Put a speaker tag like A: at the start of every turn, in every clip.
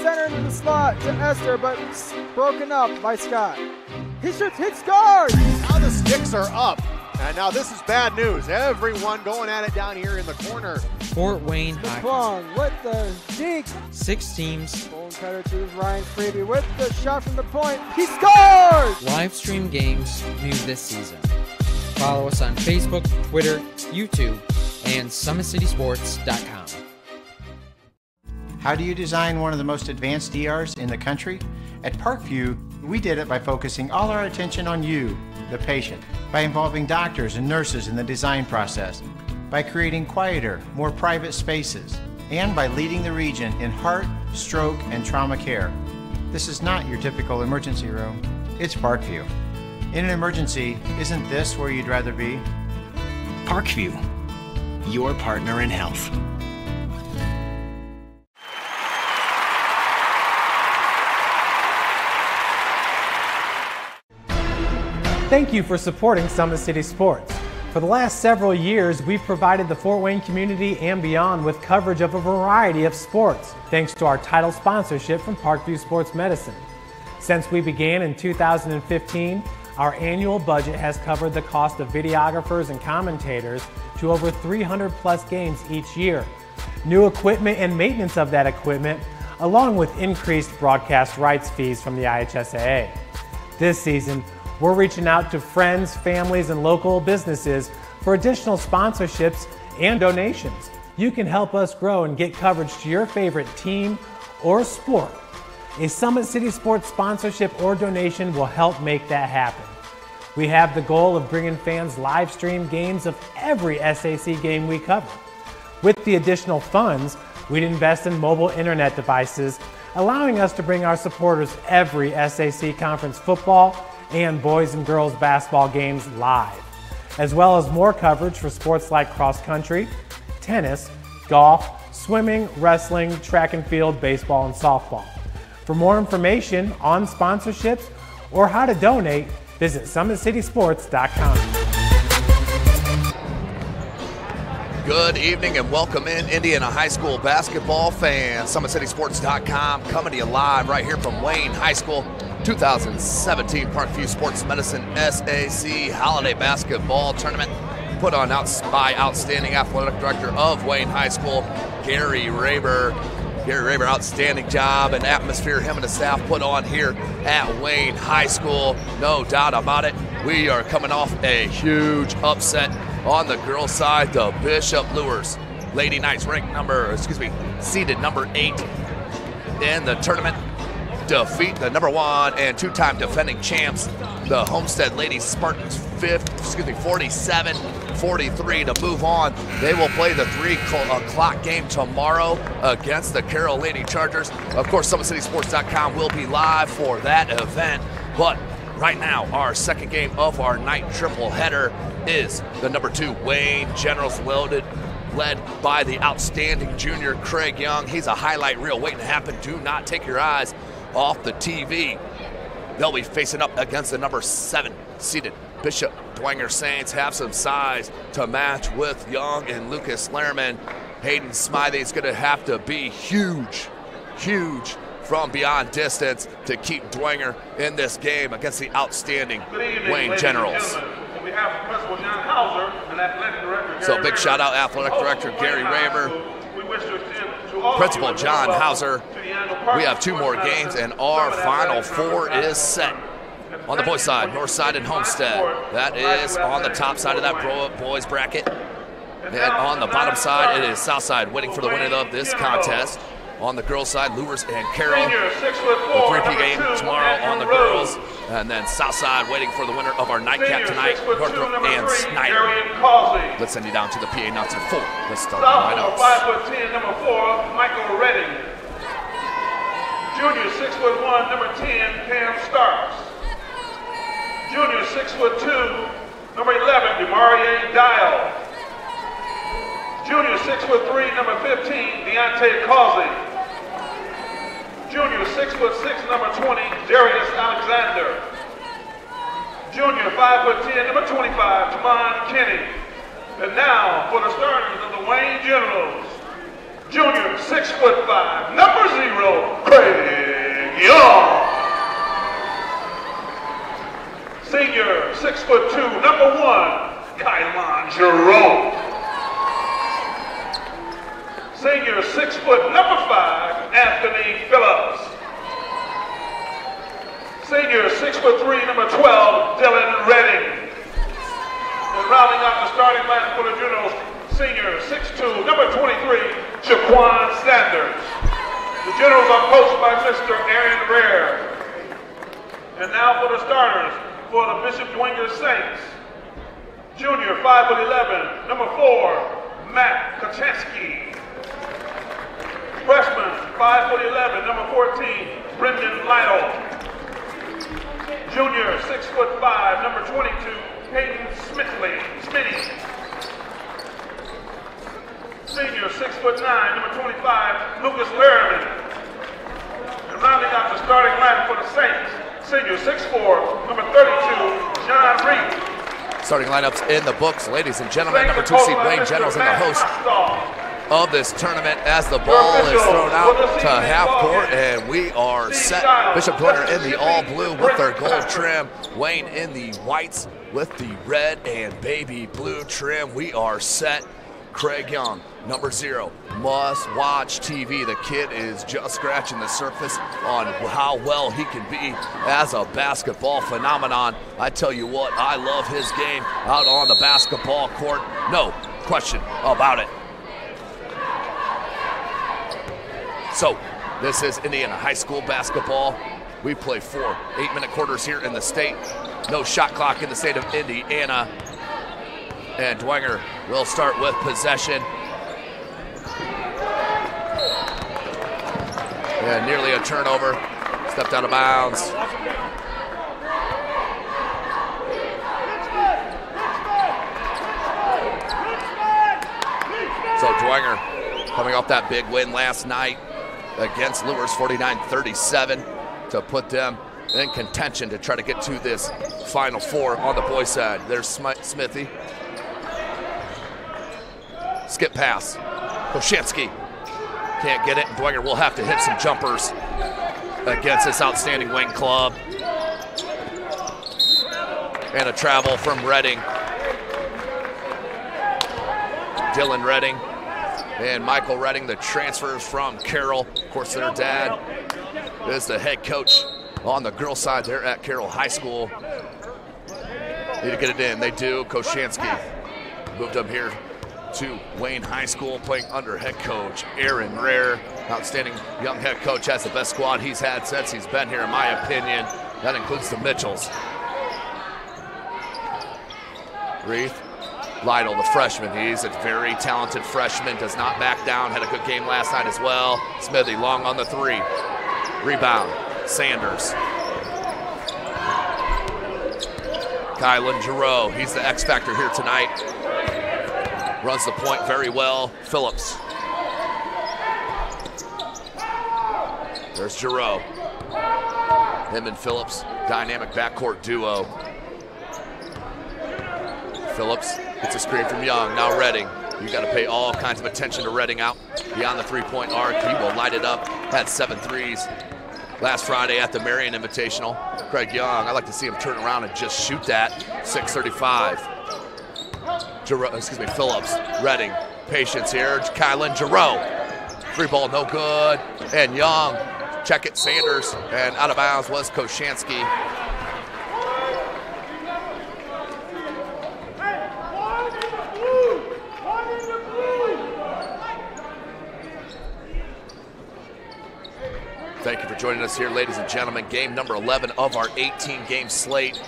A: center into the slot to Esther, but broken up by Scott. He shoots, hit, scores!
B: Now the sticks are up. And now this is bad news. Everyone going at it down here in the corner.
C: Fort Wayne High.
A: Plong with the deke.
C: 6 teams.
A: Bone cutter to Ryan Freeby with the shot from the point. He scores!
C: Live stream games new this season. Follow us on Facebook, Twitter, YouTube, and SummitCitySports.com.
D: How do you design one of the most advanced ERs in the country? At Parkview, we did it by focusing all our attention on you, the patient, by involving doctors and nurses in the design process, by creating quieter, more private spaces, and by leading the region in heart, stroke, and trauma care. This is not your typical emergency room. It's Parkview. In an emergency, isn't this where you'd rather be?
E: Parkview, your partner in health.
F: Thank you for supporting Summit City Sports. For the last several years, we've provided the Fort Wayne community and beyond with coverage of a variety of sports, thanks to our title sponsorship from Parkview Sports Medicine. Since we began in 2015, our annual budget has covered the cost of videographers and commentators to over 300 plus games each year. New equipment and maintenance of that equipment, along with increased broadcast rights fees from the IHSAA. This season, we're reaching out to friends, families, and local businesses for additional sponsorships and donations. You can help us grow and get coverage to your favorite team or sport. A Summit City Sports sponsorship or donation will help make that happen. We have the goal of bringing fans live stream games of every SAC game we cover. With the additional funds, we'd invest in mobile internet devices, allowing us to bring our supporters every SAC conference football and boys and girls basketball games live, as well as more coverage for sports like cross country, tennis, golf, swimming, wrestling, track and field, baseball, and softball. For more information on sponsorships or how to donate, visit SummitCitySports.com.
G: Good evening and welcome in Indiana High School basketball fans. SummitCitySports.com coming to you live right here from Wayne High School. 2017 Parkview Sports Medicine SAC Holiday Basketball Tournament put on by outstanding athletic director of Wayne High School, Gary Raber. Gary Raber, outstanding job and atmosphere him and the staff put on here at Wayne High School. No doubt about it. We are coming off a huge upset on the girls' side. The Bishop Lures Lady Knights seeded number 8 in the tournament. Defeat the number 1 and 2-time defending champs, the Homestead Ladies Spartans, 47-43 to move on. They will play the 3 o'clock game tomorrow against the Carroll Lady Chargers. Of course, SummitCitySports.com will be live for that event. But right now, our second game of our night triple header is the number 2 Wayne Generals led by the outstanding junior Craig Young. He's a highlight reel waiting to happen. Do not take your eyes off the TV. They'll be facing up against the number 7 seeded Bishop Dwenger Saints. Have some size to match with Young and Lucas Lehrman. Hayden Smiley is going to have to be huge from beyond distance to keep Dwenger in this game against the outstanding Wayne Generals.
H: We have Principal John Hauser and Athletic Director
G: So big shout out Athletic Director Gary Raber, Principal John Hauser. We have 2 more games and our Final 4 is set. On the boys' side, North Side and Homestead. That is on the top side of that boys bracket. And on the bottom side, it is South Side waiting for the winner of this contest. On the girls' side, Lures and Carroll. The 3P game tomorrow on the girls. And then Southside waiting for the winner of our nightcap tonight, Northrop and Snyder. Let's send you down to the PA announcer 4. Let's start the lineups.
H: 5'10", number 4, Michael Redding. Junior 6'1", number 10, Cam Starks. Junior 6'2", number 11, Demarie Dial. Junior 6'3", number 15, Deontay Causey. Junior 6'6", number 20, Darius Alexander. Junior 5'10", number 25, Tamon Kenny. And now for the starters of the Wayne Generals. Junior 6'5", number 0, Craig 6'2", number 1, Kylon Jerome. Senior 6 foot, number 5, Anthony Phillips. Senior 6'3", number 12, Dylan Redding. And rounding out the starting lineup for the juniors, senior 6'2", number 23, Jaquan Sanders. The generals are coached by Mr. Aaron Rare. And now for the starters for the Bishop Dwenger Saints. Junior 5'11", number 4, Matt Kaczynski. Freshman 5'11", number 14, Brendan Lytle. Junior 6'5", number 22, Hayden Smitty. Senior 6'9", number 25, Lucas Merriman. And rounding out the starting lineup for the Saints, senior 6'4", number 32, John Reed.
G: Starting lineups in the books, ladies and gentlemen. Number 2 seed Wayne Generals in the host of this tournament as the ball is thrown out to half court, and we are set. Bishop Dwenger in the all blue with their gold trim, Wayne in the whites with the red and baby blue trim. We are set. Craig Young, number 0, must watch TV. The kid is just scratching the surface on how well he can be as a basketball phenomenon. I tell you what, I love his game out on the basketball court. No question about it. So, this is Indiana high school basketball. We play 4 8-minute quarters here in the state. No shot clock in the state of Indiana. And Dwenger will start with possession. And nearly a turnover. Stepped out of bounds. So Dwenger coming off that big win last night against Lures, 49-37, to put them in contention to try to get to this Final Four on the boys' side. There's Smithy. Skip pass. Koshinsky can't get it, and Dwenger will have to hit some jumpers against this outstanding wing club. And a travel from Redding. Dylan Redding and Michael Redding, the transfers from Carroll. Of course, their dad is the head coach on the girls' side there at Carroll High School. Need to get it in. They do. Koshinsky moved up here to Wayne High School, playing under head coach Aaron Rare. Outstanding young head coach, has the best squad he's had since he's been here, in my opinion. That includes the Mitchells. Reith. Lytle, the freshman. He's a very talented freshman, does not back down. Had a good game last night as well. Smithy long on the 3. Rebound, Sanders. Kylan Giroux, he's the X factor here tonight. Runs the point very well. Phillips. There's Giroux. Him and Phillips, dynamic backcourt duo. Phillips gets a screen from Young. Now Redding. You got to pay all kinds of attention to Redding out beyond the three-point arc. He will light it up. Had 7 threes last Friday at the Marion Invitational. Craig Young, I'd like to see him turn around and just shoot that. 6:35. Phillips, Redding, patience here. Kylan Giroux. Free ball, no good. And Young, check it, Sanders. And out of bounds was Koshinsky. Thank you for joining us here, ladies and gentlemen. Game number 11 of our 18-game slate,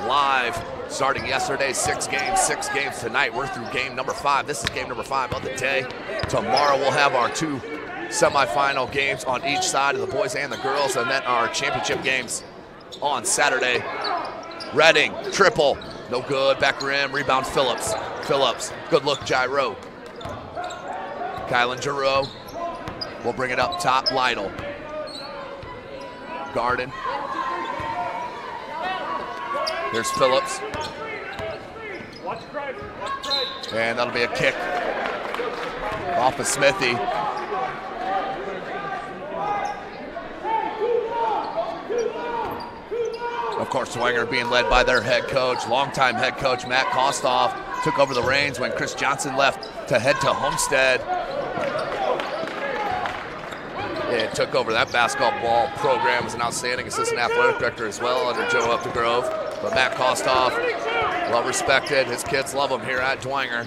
G: live starting yesterday. 6 games tonight. We're through game number 5. This is game number 5 of the day. Tomorrow we'll have our 2 semifinal games on each side of the boys and the girls, and then our championship games on Saturday. Redding, triple, no good. Back rim, rebound Phillips. Good look, Giroux. Kylan Giroux will bring it up top. Lytle. Garden. There's Phillips. And that'll be a kick off of Smithy. Of course, Dwenger being led by their head coach, longtime head coach Matt Kostoff, took over the reins when Chris Johnson left to head to Homestead. And took over that basketball program as an outstanding assistant athletic director as well under Joe Updegrove. But Matt Kostoff, well respected. His kids love him here at Dwenger.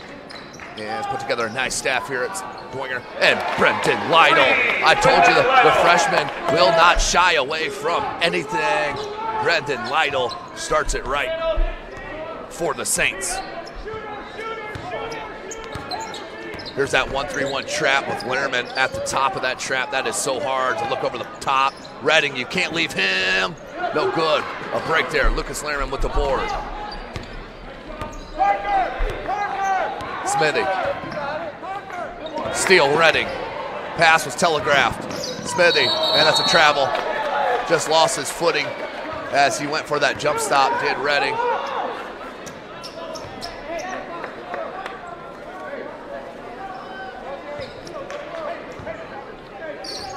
G: And has put together a nice staff here at Dwenger. And Brendan Lytle. I told you the freshman will not shy away from anything. Brendan Lytle starts it right for the Saints. Here's that 1-3-1 trap with Lehrman at the top of that trap. That is so hard to look over the top. Redding, you can't leave him. No good. A break there. Lucas Lehrman with the board. Smithy. Steal, Redding. Pass was telegraphed. Smithy, and that's a travel. Just lost his footing as he went for that jump stop, did Redding.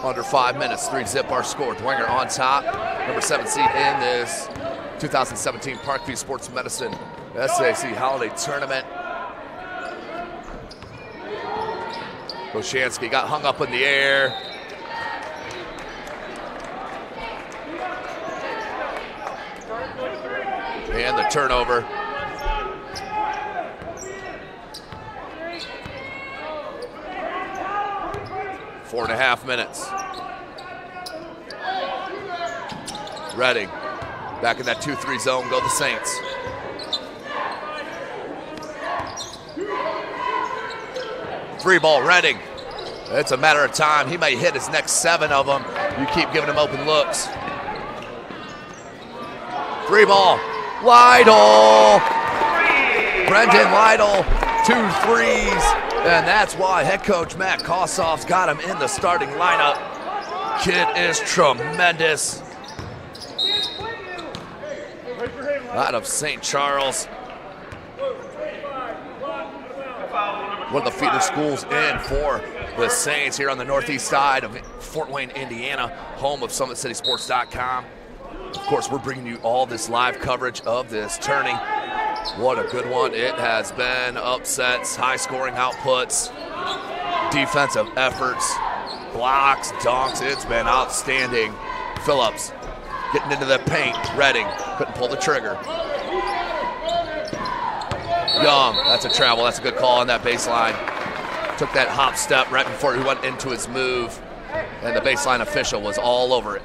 G: Under 5 minutes, 3-zip our score. Dwenger on top, number 7 seed in this 2017 Parkview Sports Medicine SAC Holiday Tournament. Goshansky got hung up in the air. And the turnover. Four and a half minutes. Redding back in that 2-3 zone. Go the Saints. Free ball, Redding. It's a matter of time. He may hit his next 7 of them. You keep giving him open looks. Free ball, Lytle. Brendan Lytle, 2 threes. And that's why head coach Matt Kostoff's got him in the starting lineup. Kid is tremendous. Out of St. Charles. One of the feeder schools in for the Saints here on the northeast side of Fort Wayne, Indiana, home of SummitCitySports.com. Of course, we're bringing you all this live coverage of this tourney. What a good one it has been. Upsets, high-scoring outputs, defensive efforts, blocks, dunks. It's been outstanding. Phillips getting into the paint. Redding couldn't pull the trigger. Young, that's a travel. That's a good call on that baseline. Took that hop step right before he went into his move, and the baseline official was all over it.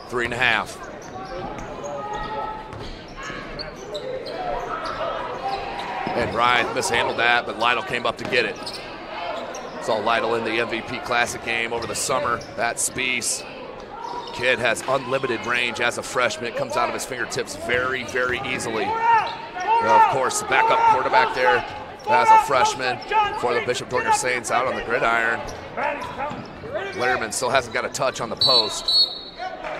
G: Three and a half. And Ryan mishandled that, but Lytle came up to get it. Saw Lytle in the MVP Classic game over the summer. That's Spies. Kid has unlimited range as a freshman. It comes out of his fingertips very, very easily. And of course, the backup quarterback there as a freshman for the Bishop Dwenger Saints out on the gridiron. Lehrman still hasn't got a touch on the post.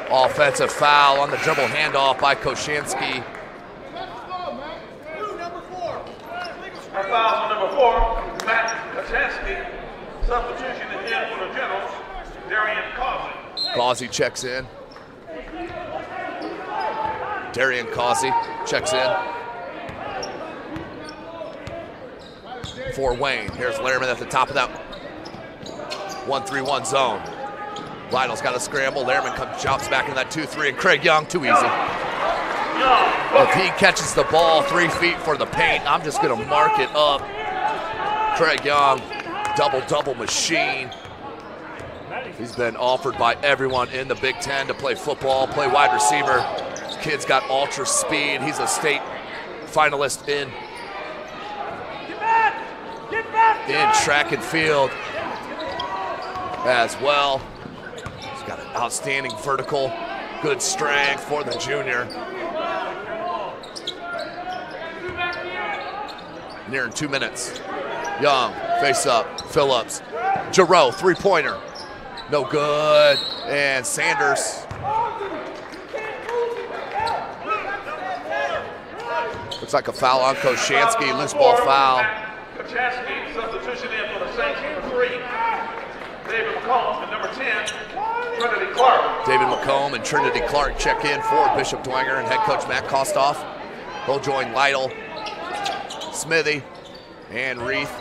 G: Offensive foul on the dribble handoff by Koshansky.
H: A foul on number 4, Matt Koshansky. Substitution in for the Generals, Darian Causey.
G: Causey checks in. Darian Causey checks in. For Wayne. Here's Lehrman at the top of that 1-3-1 zone. Lytle's got to scramble. Lehrman jumps back into that 2-3, and Craig Young, too easy. If he catches the ball 3 feet for the paint, I'm just going to mark it up. Craig Young, double-double machine. He's been offered by everyone in the Big Ten to play football, play wide receiver. This kid's got ultra speed. He's a state finalist in track and field as well. He's got an outstanding vertical, good strength for the junior. Nearing 2 minutes. Young, face up, Phillips. Giroux, three-pointer. No good. And Sanders. Looks like a foul on Koshansky, loose ball foul.
H: Koshansky, substitution in for the 3, David McCollum, and number 10, Trinity Clark.
G: David McComb and Trinity Clark check in for Bishop Dwenger and head coach Matt Kostoff. He'll join Lytle, Smithy, and Reith.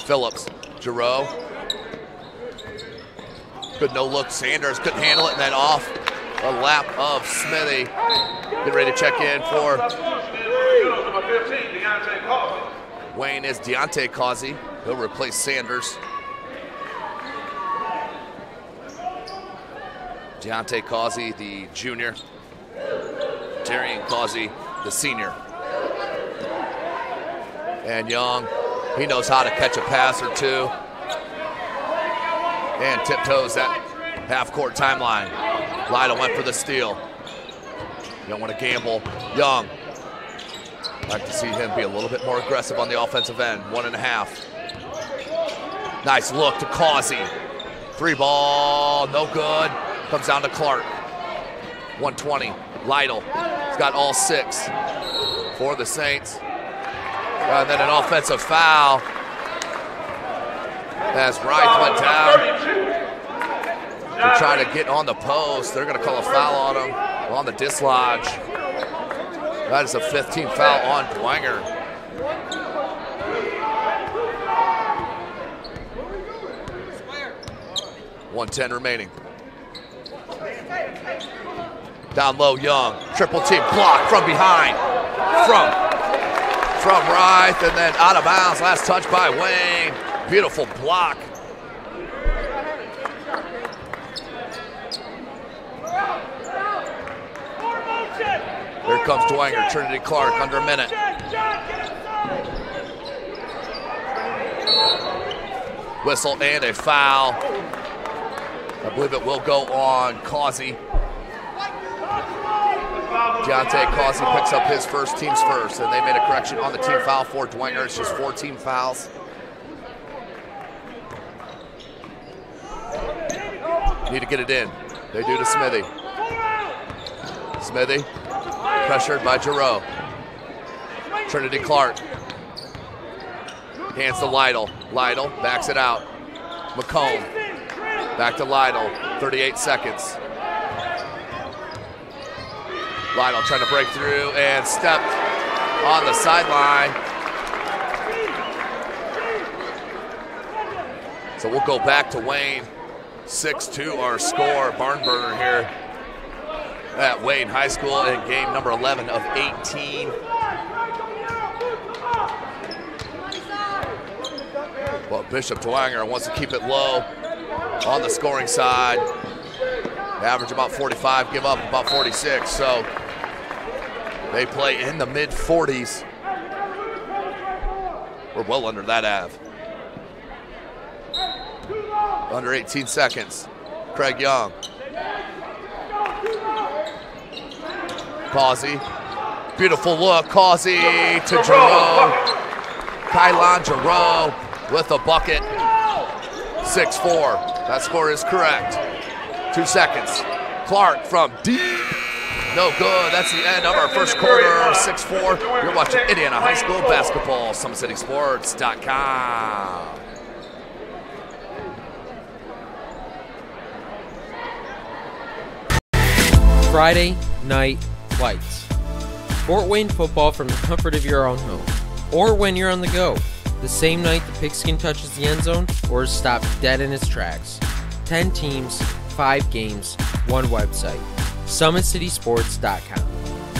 G: Phillips, Giroux. Good no look, Sanders couldn't handle it, and then off a lap of Smithy. Get ready to check in for Wayne is Deontay Causey. He'll replace Sanders. Deontay Causey, the junior. Darian Causey, the senior. And Young, he knows how to catch a pass or two. And tiptoes that half-court timeline. Lytle went for the steal. You don't want to gamble. Young. Like to see him be a little bit more aggressive on the offensive end. 1.5. Nice look to Causey. 3 ball, no good. Comes down to Clark. 120. Lytle. He's got all 6 for the Saints. And then an offensive foul as Reith went down. They're trying to get on the post. They're going to call a foul on him on the dislodge. That is a 15th foul on Dwenger. .110 remaining. Down low, Young. Triple team block from behind. From Reith, and then out of bounds. Last touch by Wayne. Beautiful block. Here comes Dwenger, Trinity Clark, under a minute. Whistle and a foul. I believe it will go on Causey. Deontay Causey picks up his first, team's first, and they made a correction on the team foul for Dwenger. It's just 4 team fouls. Need to get it in. They do to Smithy. Smithy, pressured by Giroux. Trinity Clark. Hands to Lytle. Lytle backs it out. McComb. Back to Lytle. 38 seconds. Lytle trying to break through and stepped on the sideline. So we'll go back to Wayne. 6-2 our score. Barn burner here at Wayne High School in game number 11 of 18. Well, Bishop Dwenger wants to keep it low on the scoring side. Average about 45, give up about 46. So they play in the mid-40s. We're well under that av. Under 18 seconds. Craig Young. Causey. Beautiful look. Causey to Giroux. Kylan Giroux with a bucket. 6-4. That score is correct. 2 seconds. Clark from deep. No good. That's the end of our first quarter. 6-4. You're watching Indiana High School basketball. SummitCitySports.com.
C: Friday Night Lights. Fort Wayne football from the comfort of your own home. Or when you're on the go. The same night the pigskin touches the end zone or is stopped dead in its tracks. 10 teams, 5 games, 1 website. SummitCitySports.com.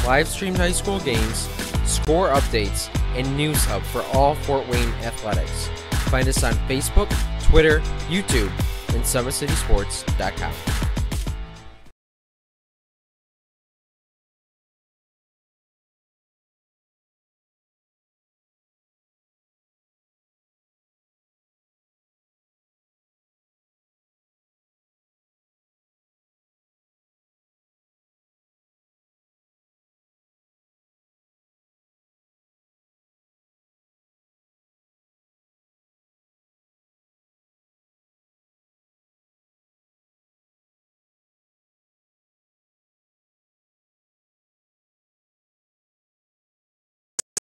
C: Live streamed high school games, score updates, and news hub for all Fort Wayne athletics. Find us on Facebook, Twitter, YouTube, and SummitCitySports.com.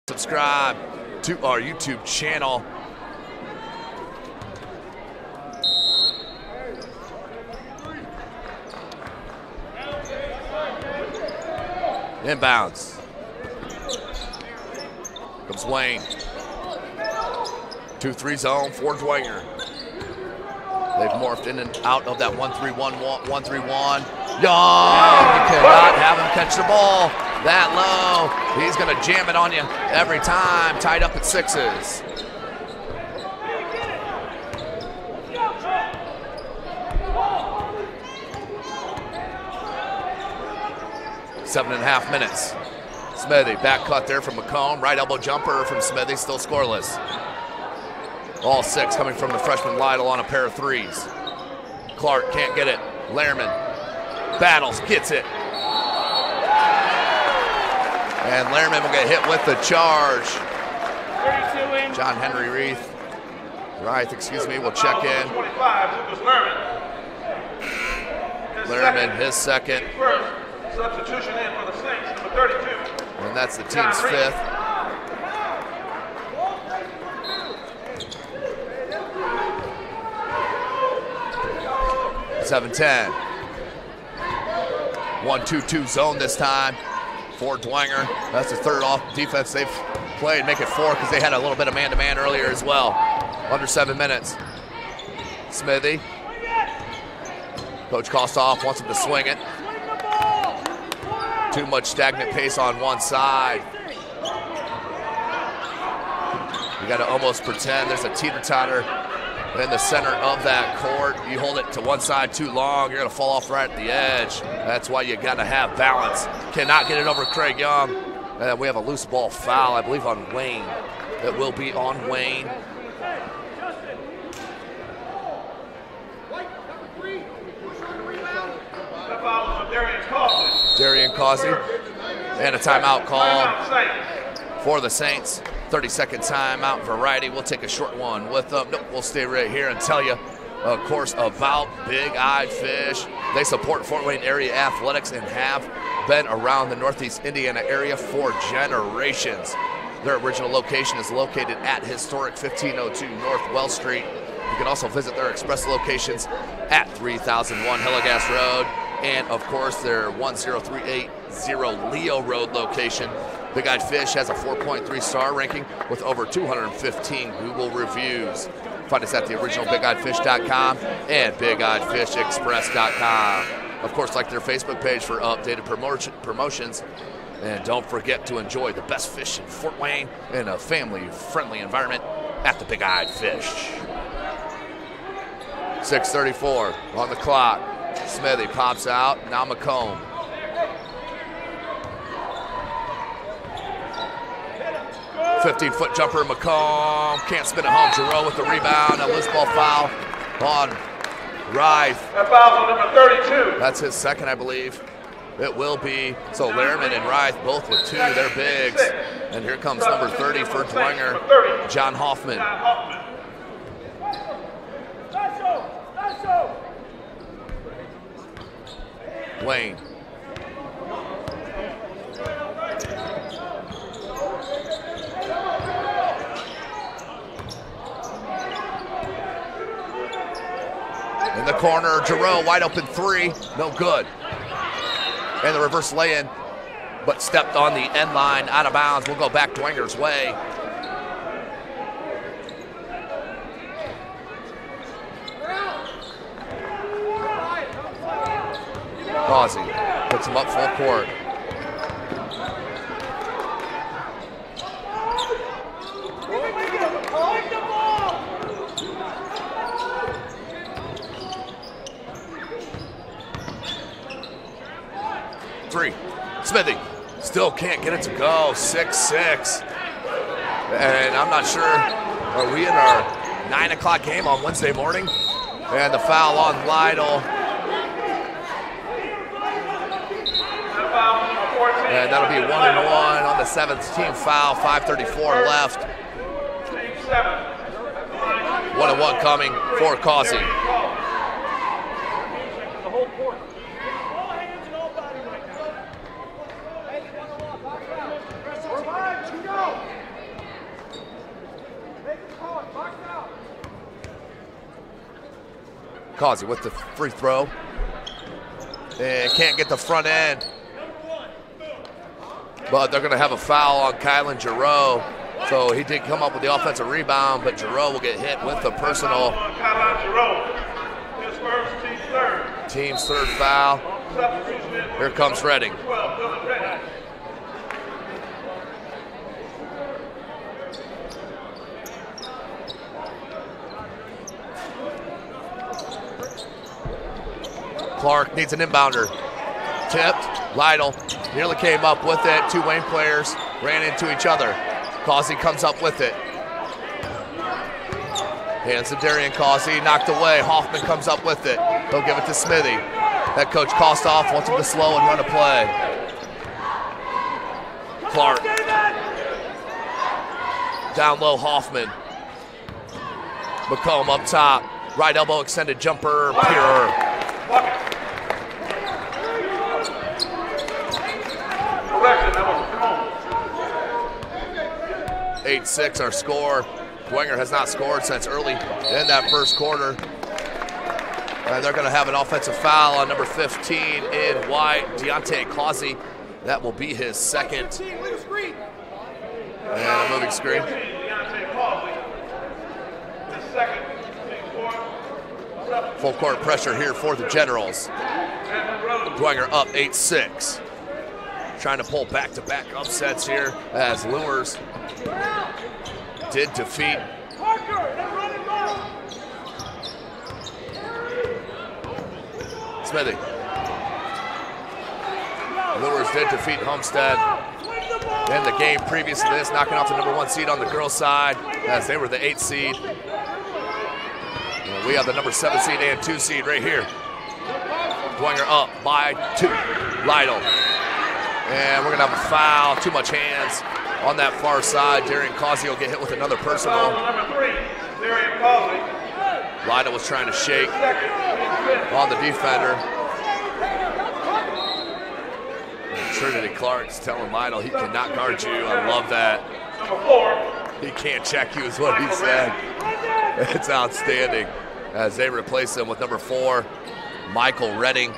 G: Subscribe to our YouTube channel. Inbounds. Comes Wayne. 2-3 zone for Dwenger. They've morphed in and out of that 1-3-1. Young, you cannot have him catch the ball that low. He's going to jam it on you every time. Tied up at 6s. Seven and a half minutes. Smithy, back cut there from McComb. Right elbow jumper from Smithy, still scoreless. All 6 coming from the freshman Lytle on a pair of 3s. Clark can't get it. Lehrman battles, gets it. And Lehrman will get hit with the charge. John Henry Reith, will check in.
H: 25, Lucas
G: Lehrman, his second.
H: Substitution in for the Saints, number 32.
G: And that's the team's 5th. (7-10). 1-2-2 zone this time for Dwenger. That's the 3rd off defense they've played. Make it 4 because they had a little bit of man-to-man earlier as well. Under 7 minutes. Smithy. Coach Kostoff wants him to swing it. Too much stagnant pace on one side. You got to almost pretend there's a teeter-totter in the center of that court. You hold it to one side too long, you're going to fall off right at the edge. That's why you got to have balance. Cannot get it over Craig Young. And we have a loose ball foul, I believe, on Wayne. It will be on Wayne. Darian Causey. And a timeout call for the Saints. 30-second timeout variety. We'll take a short one with them. Nope, we'll stay right here and tell you, of course, about Big Eyed Fish. They support Fort Wayne area athletics and have been around the Northeast Indiana area for generations. Their original location is located at historic 1502 North Wells Street. You can also visit their express locations at 3001 Hillegas Road and, of course, their 10380 Leo Road location. Big Eyed Fish has a 4.3 star ranking with over 215 Google reviews. Find us at theoriginalbigeyeddfish.com and bigeyeddfishexpress.com. Of course, like their Facebook page for updated promotions. And don't forget to enjoy the best fish in Fort Wayne in a family-friendly environment at the Big Eyed Fish. 6:34 on the clock. Smithy pops out, now McComb. "15-foot jumper, McComb can't spin it home. Giroux with the rebound, a loose ball foul on Rife.
H: That foul on number 32.
G: That's his second, I believe. It will be. So Lehrman and Rife both with 2. They're bigs. And here comes number 30 for Dwenger, John Hoffman. Wayne. In the corner, Giroux, wide open 3, no good. And the reverse lay-in, but stepped on the end line, out of bounds. We'll go back Dwenger's way. Causey puts him up full court. Smithy still can't get it to go. 6-6. And I'm not sure, are we in our 9 o'clock game on Wednesday morning? And the foul on Lytle. And that'll be 1-1 on the 7th team foul. 5:34 left. 1-1 coming for Causey. Causey with the free throw. And can't get the front end. But they're going to have a foul on Kylan Giroux. So he did come up with the offensive rebound, but Giroux will get hit with the personal.
H: His first, team's third.
G: Team's third foul. Here comes Reading. Clark needs an inbounder. Tipped. Lytle nearly came up with it. Two Wayne players ran into each other. Causey comes up with it. Hands to Darian Causey, knocked away. Hoffman comes up with it. He'll give it to Smithy. Head coach Kostoff wants him to slow and run a play. Clark. Down low, Hoffman. McComb up top. Right elbow extended jumper, Pure. 8-6 our score. Dwenger has not scored since early in that first quarter. And they're going to have an offensive foul on number 15 in white, Deontay Causey. That will be his second. And a moving screen. Full court pressure here for the Generals. Dwenger up 8-6. Trying to pull back-to-back upsets here as Lures did defeat Smithy. Lures did defeat Homestead in the game previous to this, knocking off the number 1 seed on the girls' side as they were the 8th seed. And we have the number 7 seed and 2 seed right here. Dwenger up by 2. Lytle. And we're going to have a foul. Too much hands on that far side. Darian Causey will get hit with another personal.
H: Number 3, Darian Causey.
G: Lytle was trying to shake on the defender. And Trinity Clark's telling Lytle he cannot guard you. I love that.
H: Number 4.
G: He can't check you is what he said. It's outstanding as they replace him with number 4, Michael Redding.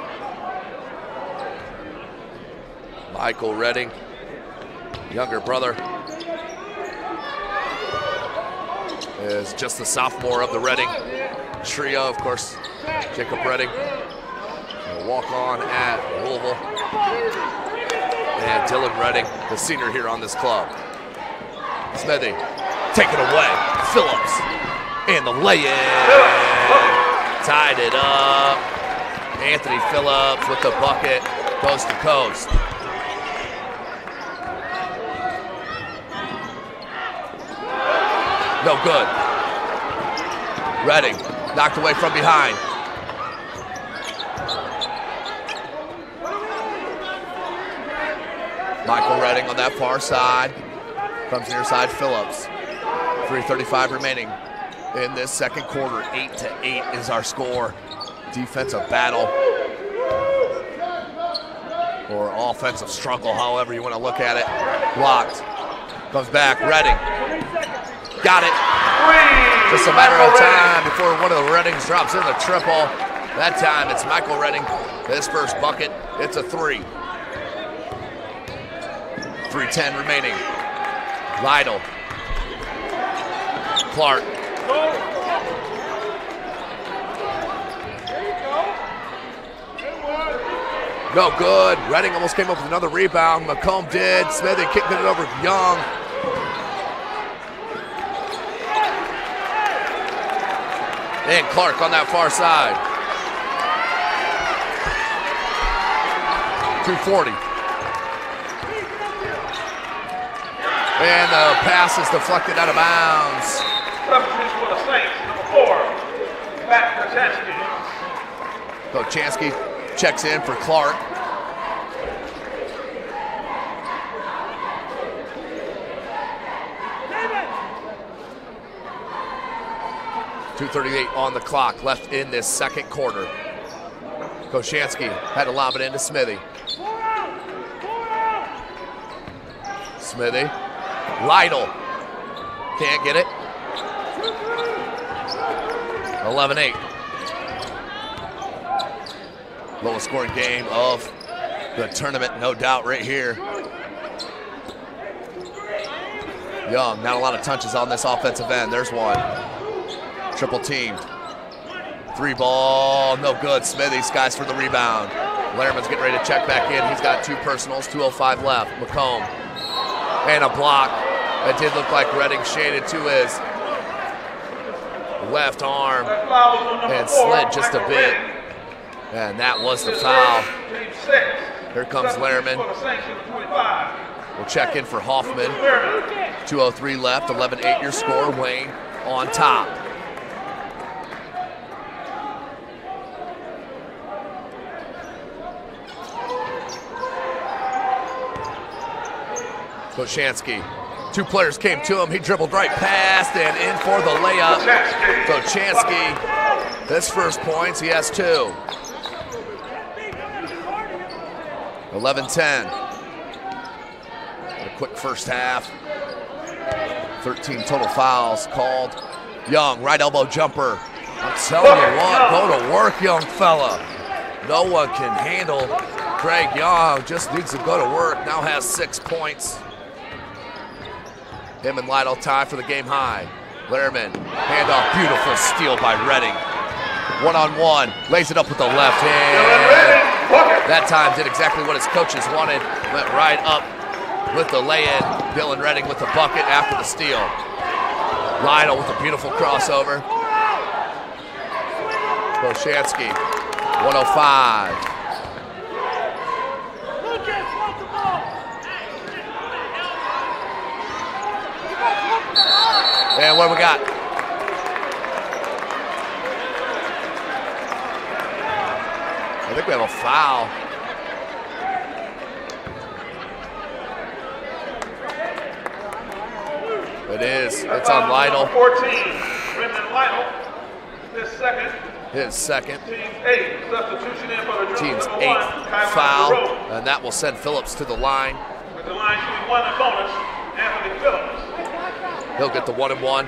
G: Michael Redding, younger brother, is just the sophomore of the Redding trio. Of course, Jacob Redding, a walk-on at Louisville, and Dylan Redding, the senior here on this club. Smithy, taken away, Phillips, and the lay-in, tied it up. Anthony Phillips with the bucket, coast to coast. No good. Redding knocked away from behind. Michael Redding on that far side. Comes near side Phillips. 3:35 remaining in this second quarter. 8-8 is our score. Defensive battle or offensive struggle, however you want to look at it. Blocked. Comes back. Redding. Got it. Just a matter of time before one of the Reddings drops in the triple. That time it's Michael Redding. His first bucket. It's a 3. 3:10 remaining. Lytle. Clark. No good. Redding almost came up with another rebound. McComb did. Smithy kicked it over Young. And Clark on that far side. 2:40. And the pass is deflected out of bounds.
H: Substitution for the Saints, number 4, Matt Kochanski.
G: Kochanski checks in for Clark. .238 on the clock left in this second quarter. Kochanski had to lob it into Smithy. Smithy. Lytle. Can't get it. 11-8. Lowest scoring game of the tournament, no doubt, right here. Young, not a lot of touches on this offensive end. There's one. Triple teamed. 3 ball, no good. Smithy skies for the rebound. Lehrman's getting ready to check back in. He's got 2 personals, 2:05 left. McComb, and a block. That did look like Redding shaded to his left arm and slid just a bit. And that was the foul. Here comes Lehrman. We'll check in for Hoffman. 2:03 left, 11-8 your score. Wayne on top. Koshansky. 2 players came to him. He dribbled right past and in for the layup. Koshansky, his first points, he has 2. 11-10. A quick first half. 13 total fouls called. Young, right elbow jumper. I'm telling you what, go to work, young fella. No one can handle Craig Young. Just needs to go to work. Now has 6 points. Him and Lytle tie for the game high. Lehrman, handoff, beautiful steal by Redding. 1-on-1, lays it up with the left hand. That time did exactly what his coaches wanted. Went right up with the lay-in. Dylan Redding with the bucket after the steal. Lytle with a beautiful crossover. Koshansky, 105. And what do we got? I think we have a foul. It is. It's on Lytle.
H: 14, Brendan Lytle. His second.
G: Team's
H: 8. Substitution in for the
G: Team's 8th foul. And that will send Phillips to the line.
H: With the line shooting 1 and bonus, Anthony Phillips.
G: He'll get the 1-and-1.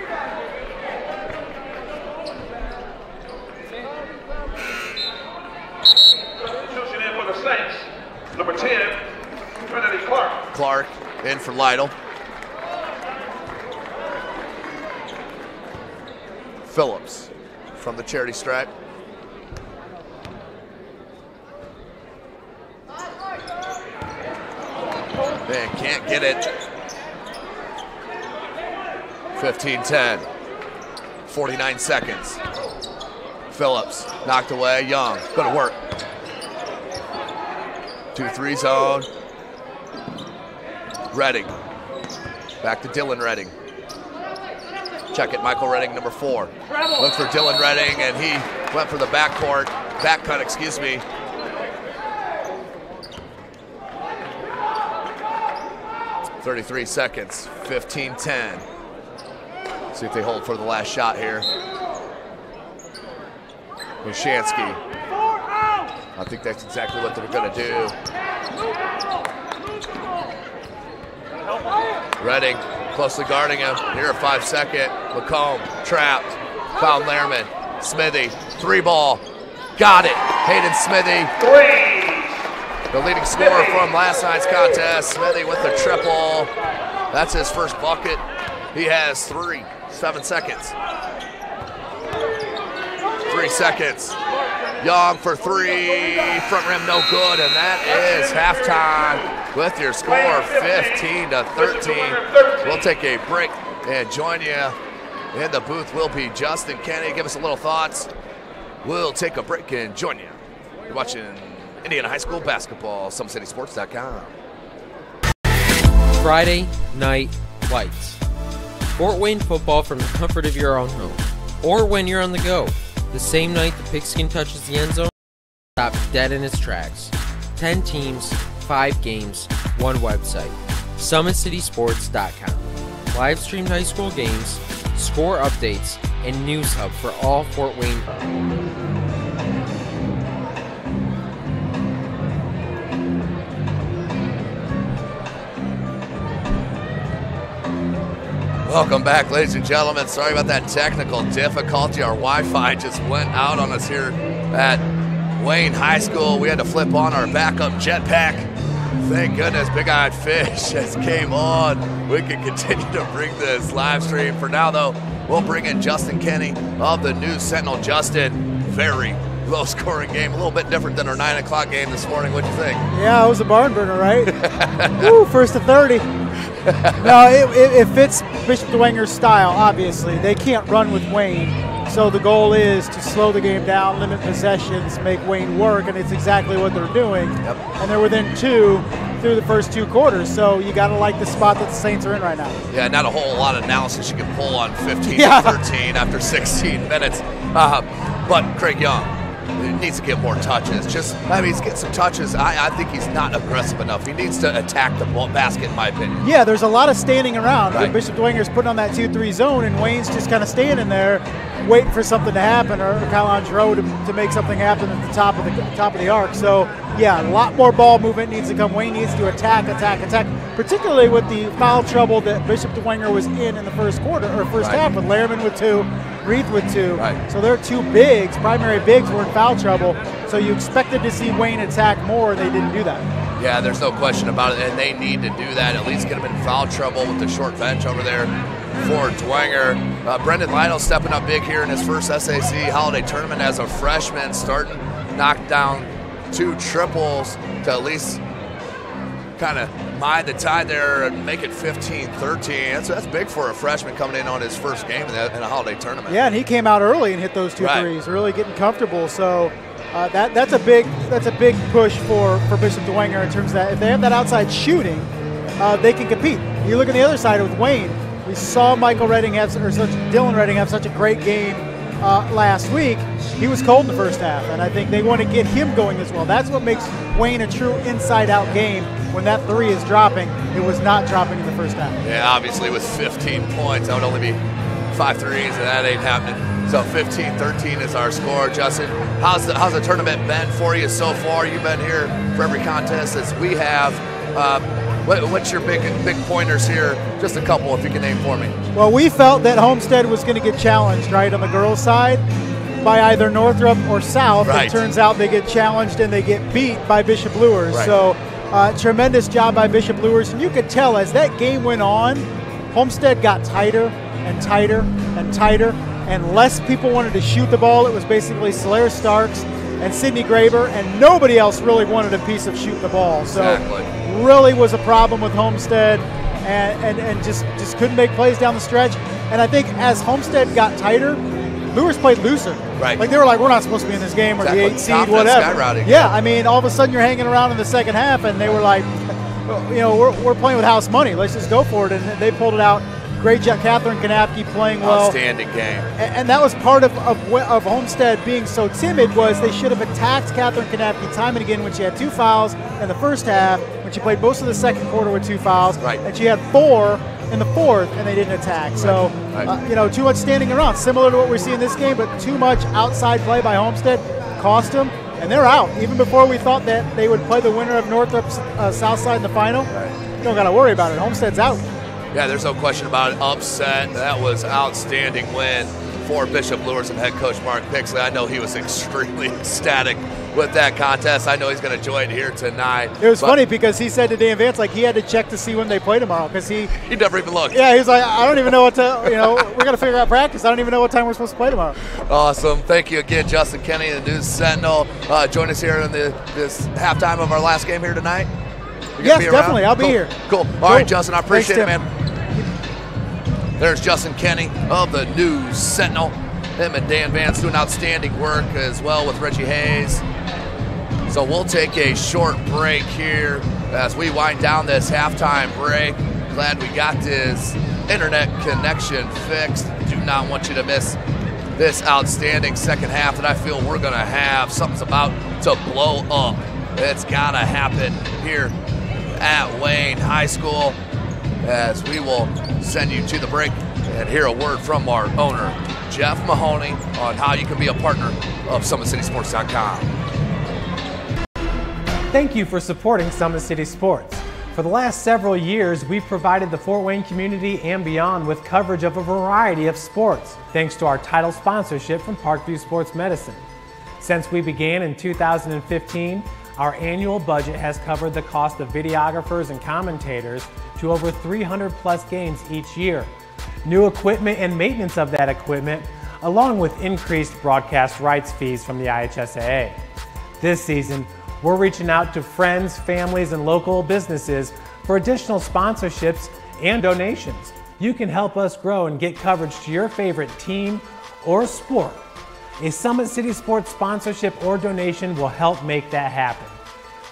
H: Substitution in for the Saints. Number 10, Trinity Clark.
G: Clark in for Lytle. Phillips from the charity stripe. Man, can't get it. 15-10, 49 seconds. Phillips knocked away, Young, go to work. 2-3 zone. Redding, back to Dylan Redding. Check it, Michael Redding, number 4. Look for Dylan Redding, and he went for the back cut, excuse me. .33 seconds, 15-10. See if they hold for the last shot here. Koshansky. I think that's exactly what they're going to do. Redding closely guarding him. Here, a 5-second. McComb trapped. Found Lehrman. Smithy, 3-ball. Got it. Hayden Smithy. 3. The leading scorer from last night's contest. Smithy with the triple. That's his first bucket. He has 3. 7 seconds. 3 seconds. Young for 3. Front rim no good, and that is halftime with your score 15-13. We'll take a break and join you in the booth will be Justin Kennedy. Give us a little thoughts. We'll take a break and join you. You're watching Indiana High School basketball, SummitCitySports.com.
C: Friday Night Lights. Fort Wayne football from the comfort of your own home. Or when you're on the go. The same night the pigskin touches the end zone, stop dead in its tracks. 10 teams, 5 games, 1 website. SummitCitySports.com. Live streamed high school games, score updates, and news hub for all Fort Wayne.
G: Welcome back, ladies and gentlemen. Sorry about that technical difficulty. Our Wi-Fi just went out on us here at Wayne High School. We had to flip on our backup jetpack. Thank goodness Big Eyed Fish just came on. We can continue to bring this live stream. For now, though, we'll bring in Justin Kenny of the News Sentinel. Justin, very low-scoring game, a little bit different than our 9 o'clock game this morning. What'd you think?
A: Yeah, it was a barn burner, right? Woo, first to 30. No, it fits Bishop Dwenger's style, obviously. They can't run with Wayne, so the goal is to slow the game down, limit possessions, make Wayne work, and it's exactly what they're doing.
G: Yep.
A: And they're within 2 through the first 2 quarters, so you got to like the spot that the Saints are in right now.
G: Yeah, not a whole lot of analysis you can pull on 15-13 after 16 minutes. But Craig Young, he needs to get more touches. He's getting some touches. I think he's not aggressive enough. He needs to attack the basket, in my opinion.
A: Yeah, there's a lot of standing around.
G: Right.
A: Bishop Dwenger's putting on that 2-3 zone, and Wayne's just kind of standing there, waiting for something to happen, or Kyle Andrew to make something happen at the top of the arc. So, yeah, a lot more ball movement needs to come. Wayne needs to attack, particularly with the foul trouble that Bishop Dwenger was in the first quarter or first half, with Lehrman with 2, Reith with 2.
G: Right.
A: So their 2 bigs, primary bigs, were in foul trouble. So you expected to see Wayne attack more, and they didn't do that.
G: Yeah, there's no question about it, and they need to do that, at least get him in foul trouble with the short bench over there for Dwenger. Brendan Lytle stepping up big here in his first SAC Holiday Tournament as a freshman, starting knock down 2 triples to at least kind of mind the tide there and make it 15-13. That's big for a freshman coming in on his first game in a holiday tournament.
A: Yeah, and he came out early and hit those 2 threes, really getting comfortable. So that's a big push for Bishop Dwenger in terms of that. If they have that outside shooting, they can compete. You look at the other side with Wayne. We saw Dylan Redding have such a great game last week. He was cold in the first half, and I think they want to get him going as well. That's what makes Wayne a true inside-out game. When that 3 is dropping, it was not dropping in the first half.
G: Yeah, obviously with 15 points, that would only be 5 threes, and that ain't happening. So 15-13 is our score. Justin, how's the tournament been for you so far? You've been here for every contest as we have. What's your big pointers here? Just a couple, if you can name for me.
A: Well, we felt that Homestead was going to get challenged, right, on the girls' side by either Northrop or South.
G: Right.
A: It turns out they get challenged and they get beat by Bishop Luers.
G: Right.
A: So tremendous job by Bishop Luers. And you could tell as that game went on, Homestead got tighter and tighter and tighter, and less people wanted to shoot the ball. It was basically Solaire Starks and Sidney Graber, and nobody else really wanted a piece of shooting the ball. So really was a problem with Homestead, and just couldn't make plays down the stretch. And I think as Homestead got tighter, Luers played looser.
G: Right.
A: Like they were like, we're not supposed to be in this game, or the 8 seed, whatever. Yeah, I mean, all of a sudden you're hanging around in the second half, and they were like, we're playing with house money. Let's just go for it. And they pulled it out. Great job, Catherine Kanapke playing well.
G: Outstanding game.
A: And that was part of Homestead being so timid, was they should have attacked Catherine Kanapke time and again when she had 2 fouls in the first half, when she played most of the second quarter with 2 fouls, and she had 4 in the fourth, and they didn't attack. So, too much standing around, similar to what we're seeing in this game, but too much outside play by Homestead cost them, and they're out. Even before we thought that they would play the winner of Northrop's Southside in the final, you don't got to worry about it. Homestead's out.
G: Yeah, there's no question about it. Upset. That was outstanding win for Bishop Luers and head coach Mark Pixley. I know he was extremely ecstatic with that contest. I know he's going to enjoy it here tonight.
A: It was funny because he said to Dan Vance, like, he had to check to see when they play tomorrow, because he
G: never even looked.
A: Yeah, he was like, I don't even know what to, we're going to figure out practice. I don't even know what time we're supposed to play tomorrow.
G: Awesome. Thank you again, Justin Kenny, the News Sentinel. Join us here in this halftime of our last game here tonight.
A: Yes, definitely. I'll be here.
G: Cool. All right, Justin, I appreciate it, man. There's Justin Kenny of the News Sentinel. Him and Dan Vance doing outstanding work as well with Reggie Hayes. So we'll take a short break here as we wind down this halftime break. Glad we got this internet connection fixed. Do not want you to miss this outstanding second half that I feel we're going to have. Something's about to blow up. It's got to happen here at Wayne High School, as we will send you to the break and hear a word from our owner, Jeff Mahoney, on how you can be a partner of SummitCitySports.com.
F: Thank you for supporting Summit City Sports. For the last several years, we've provided the Fort Wayne community and beyond with coverage of a variety of sports, thanks to our title sponsorship from Parkview Sports Medicine. Since we began in 2015, our annual budget has covered the cost of videographers and commentators to over 300 plus games each year. New equipment and maintenance of that equipment, along with increased broadcast rights fees from the IHSAA. This season, we're reaching out to friends, families, and local businesses for additional sponsorships and donations. You can help us grow and get coverage to your favorite team or sport. A Summit City Sports sponsorship or donation will help make that happen.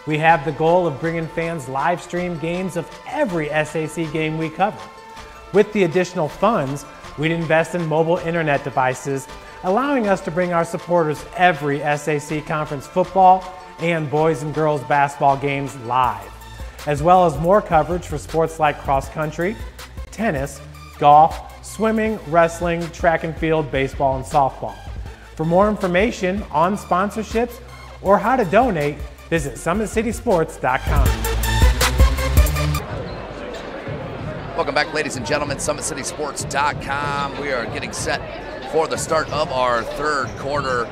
F: We have the goal of bringing fans live stream games of every SAC game we cover. With the additional funds, we'd invest in mobile internet devices, allowing us to bring our supporters every SAC conference football and boys and girls basketball games live, as well as more coverage for sports like cross country, tennis, golf, swimming, wrestling, track and field, baseball, and softball. For more information on sponsorships or how to donate, visit SummitCitySports.com.
G: Welcome back, ladies and gentlemen, SummitCitySports.com. We are getting set for the start of our third quarter.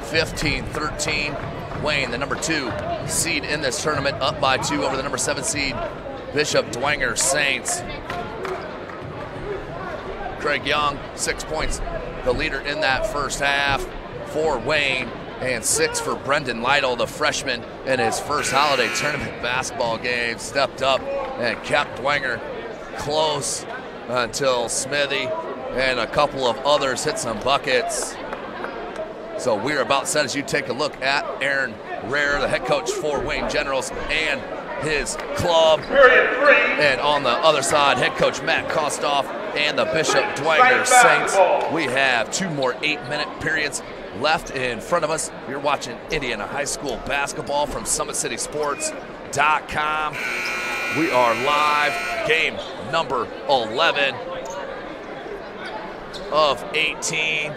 G: 15-13, Wayne, the number 2 seed in this tournament, up by 2 over the number 7 seed, Bishop Dwenger Saints. Craig Young, 6 points, the leader in that first half for Wayne, and 6 for Brendan Lytle, the freshman, in his first holiday tournament basketball game. Stepped up and kept Dwenger close until Smithy and a couple of others hit some buckets. So we're about set as you take a look at Aaron Rare, the head coach for Wayne Generals and his club. And on the other side, head coach Matt Kostoff and the Bishop Dwenger Saints. We have 2 more 8-minute periods left in front of us. You're watching Indiana High School basketball from SummitCitySports.com. We are live, game number 11 of 18.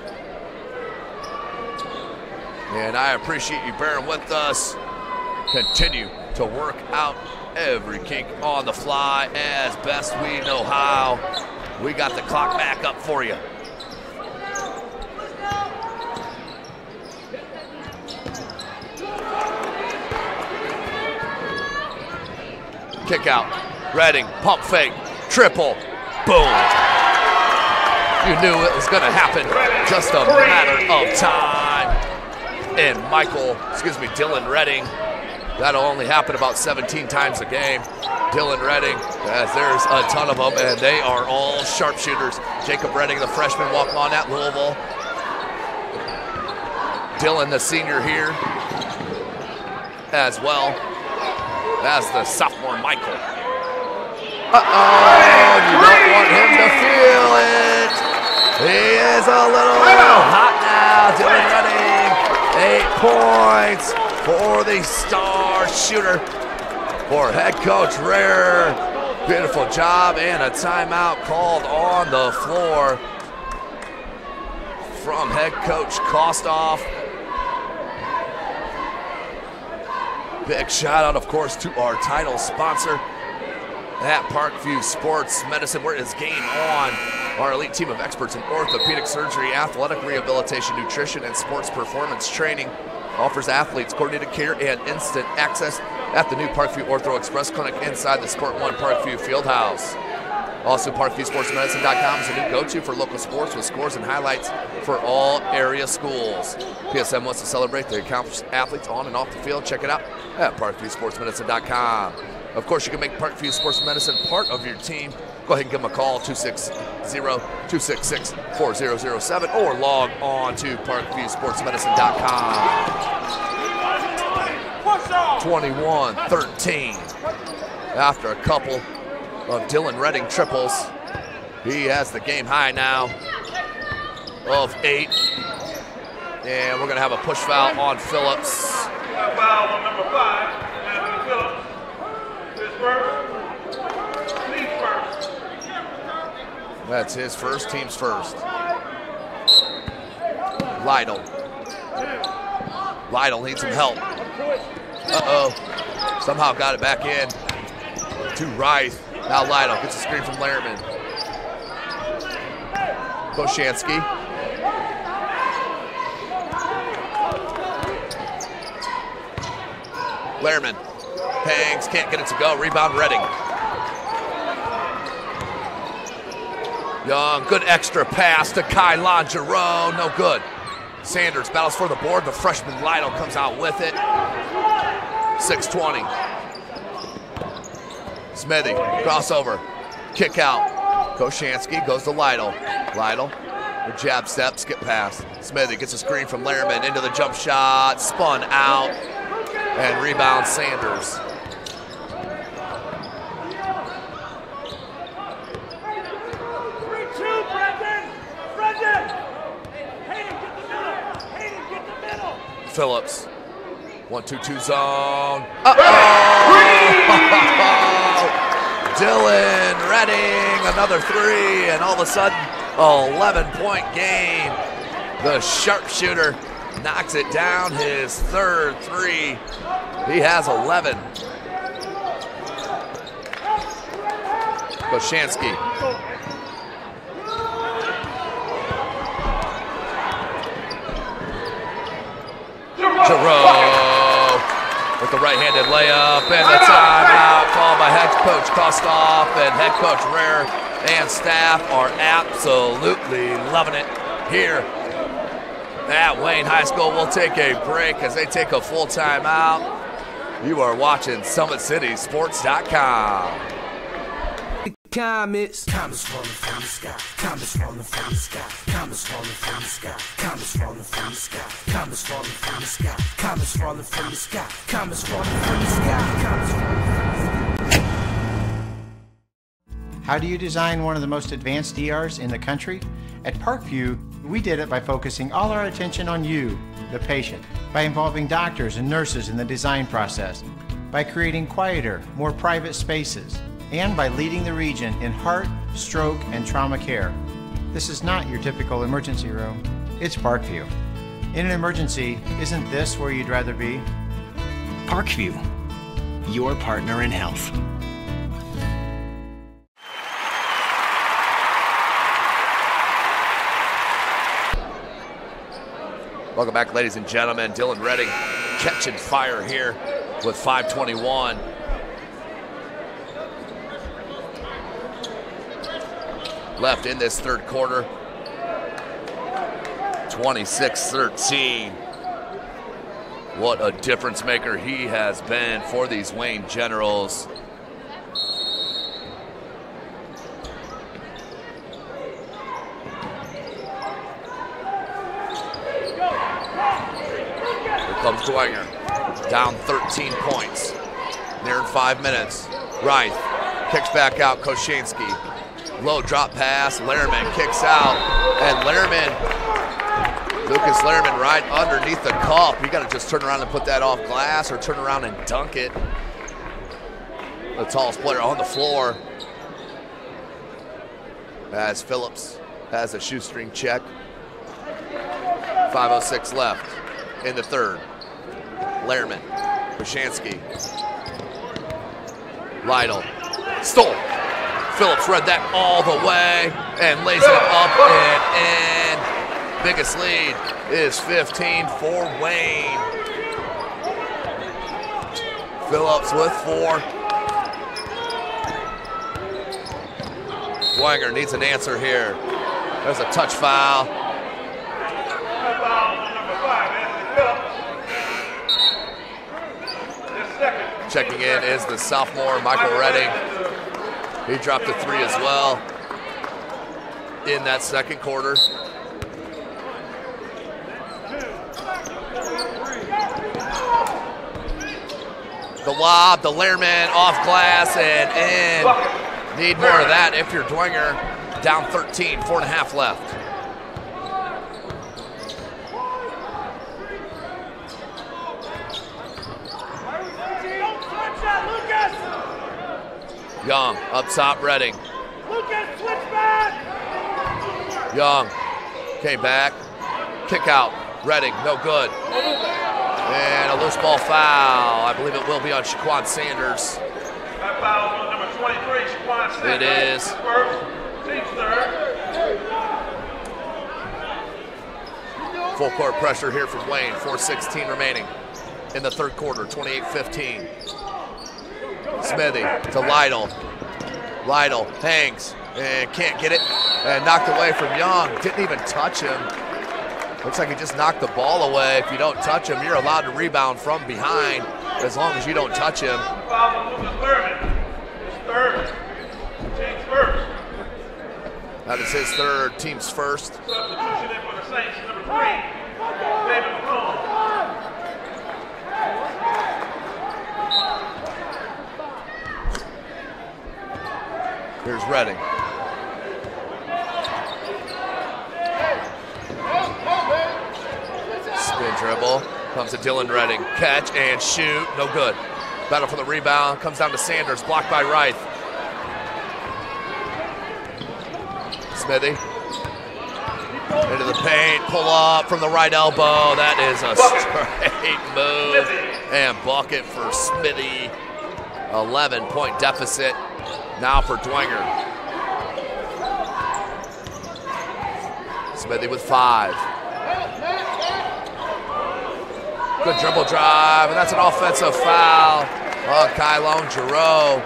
G: And I appreciate you bearing with us. Continue to work out every kink on the fly as best we know how. We got the clock back up for you. Kick out, Redding, pump fake, triple, boom. You knew it was gonna happen, just a matter of time. And Dylan Redding, that'll only happen about 17 times a game. Dylan Redding, as there's a ton of them, and they are all sharpshooters. Jacob Redding, the freshman, walk on at Louisville. Dylan, the senior here, as well as the sophomore Michael. You don't want him to feel it. He is a little hot now, Dylan Redding. 8 points for the star shooter for head coach Rare. Beautiful job, and a timeout called on the floor from head coach Kostoff. Big shout out, of course, to our title sponsor at Parkview Sports Medicine, where it is game on. Our elite team of experts in orthopedic surgery, athletic rehabilitation, nutrition, and sports performance training offers athletes coordinated care and instant access at the new Parkview Ortho Express Clinic inside the Sport One Parkview Fieldhouse. Also, ParkviewSportsMedicine.com is a new go-to for local sports with scores and highlights for all area schools. PSM wants to celebrate the accomplished athletes on and off the field. Check it out at ParkviewSportsMedicine.com. Of course, you can make Parkview Sports Medicine part of your team. Go ahead and give them a call, 260-266-4007, or log on to ParkviewSportsMedicine.com. 21-13. After a couple of Dylan Redding triples, he has the game high now of 8. And we're going to have a push foul on Phillips.
H: Foul on number 5, Anthony Phillips. His first. Team's first.
G: That's his first, team's first. Lytle. Lytle needs some help. Uh-oh. Somehow got it back in to Rice. Now Lytle gets a screen from Lehrman. Boshansky. Lehrman hangs, can't get it to go. Rebound, Redding. Young, good extra pass to Kai Longeron, no good. Sanders battles for the board. The freshman Lytle comes out with it. 6:20. Smithy, crossover, kick out. Koshansky goes to Lytle. Lytle, a jab step, skip pass. Smithy gets a screen from Lehrman into the jump shot, spun out, and rebound Sanders. Phillips, 1-2-2 zone. Dylan Redding, another three, and all of a sudden, 11-point game. The sharpshooter knocks it down, his third three. He has 11. Koshansky. Giroux with the right-handed layup, and the timeout called by head coach Kostoff, and head coach Rare and staff are absolutely loving it here at Wayne High School. We'll take a break as they take a full timeout. You are watching SummitCitySports.com.
I: Comets falling from the sky. Comets falling from the sky. Comets falling from the sky. Comets falling from the sky. Comets falling from the sky. Comets falling from the sky. Comets falling from the sky.
D: How do you design one of the most advanced ERs in the country? At Parkview, we did it by focusing all our attention on you, the patient, by involving doctors and nurses in the design process, by creating quieter, more private spaces, and by leading the region in heart, stroke, and trauma care. This is not your typical emergency room. It's Parkview. In an emergency, isn't this where you'd rather be?
E: Parkview, your partner in health.
G: Welcome back, ladies and gentlemen. Dylan Redding catching fire here with 5:21. Left in this third quarter. 26-13. What a difference maker he has been for these Wayne Generals. Here comes Dwenger. Down 13 points. Nearing 5 minutes. Reith kicks back out. Koshansky. Low drop pass, Lehrman kicks out, and Lucas Lehrman right underneath the cup. You gotta just turn around and put that off glass or turn around and dunk it. The tallest player on the floor. As Phillips has a shoestring check. 5:06 left in the third. Lehrman, Koshansky, Lytle, stole. Phillips read that all the way and lays it up and in. Biggest lead is 15 for Wayne. Phillips with 4. Dwenger needs an answer here. There's a touch foul. Checking in is the sophomore, Michael Redding. He dropped a 3 as well in that second quarter. The lob, the Lehrman off glass and in. Need more of that if you're Dwenger. Down 13, 4.5 left. Young up top, Redding. Young came back, kick out, Redding, no good. And a loose ball foul. I believe it will be on Shaquan Sanders.
H: That foul on number 23, Shaquan Sanders.
G: It is.
H: First, team's third.
G: Full court pressure here from Wayne, 4:16 remaining. in the third quarter, 28-15. Smithy to Lytle. Lytle hangs and can't get it, and knocked away from Young. Didn't even touch him. Looks like he just knocked the ball away. If you don't touch him, you're allowed to rebound from behind as long as you don't touch him. That is his third, team's first.
H: Substitution in for the Saints, number 3, David Mahoney.
G: Here's Redding. Spin dribble, comes to Dylan Redding. Catch and shoot, no good. Battle for the rebound, comes down to Sanders, blocked by Reith. Smithy. Into the paint, pull up from the right elbow. That is a straight move. And bucket for Smithy. 11-point deficit now for Dwenger. Smithy with 5. Good dribble drive, and that's an offensive foul on Kylone Giroux.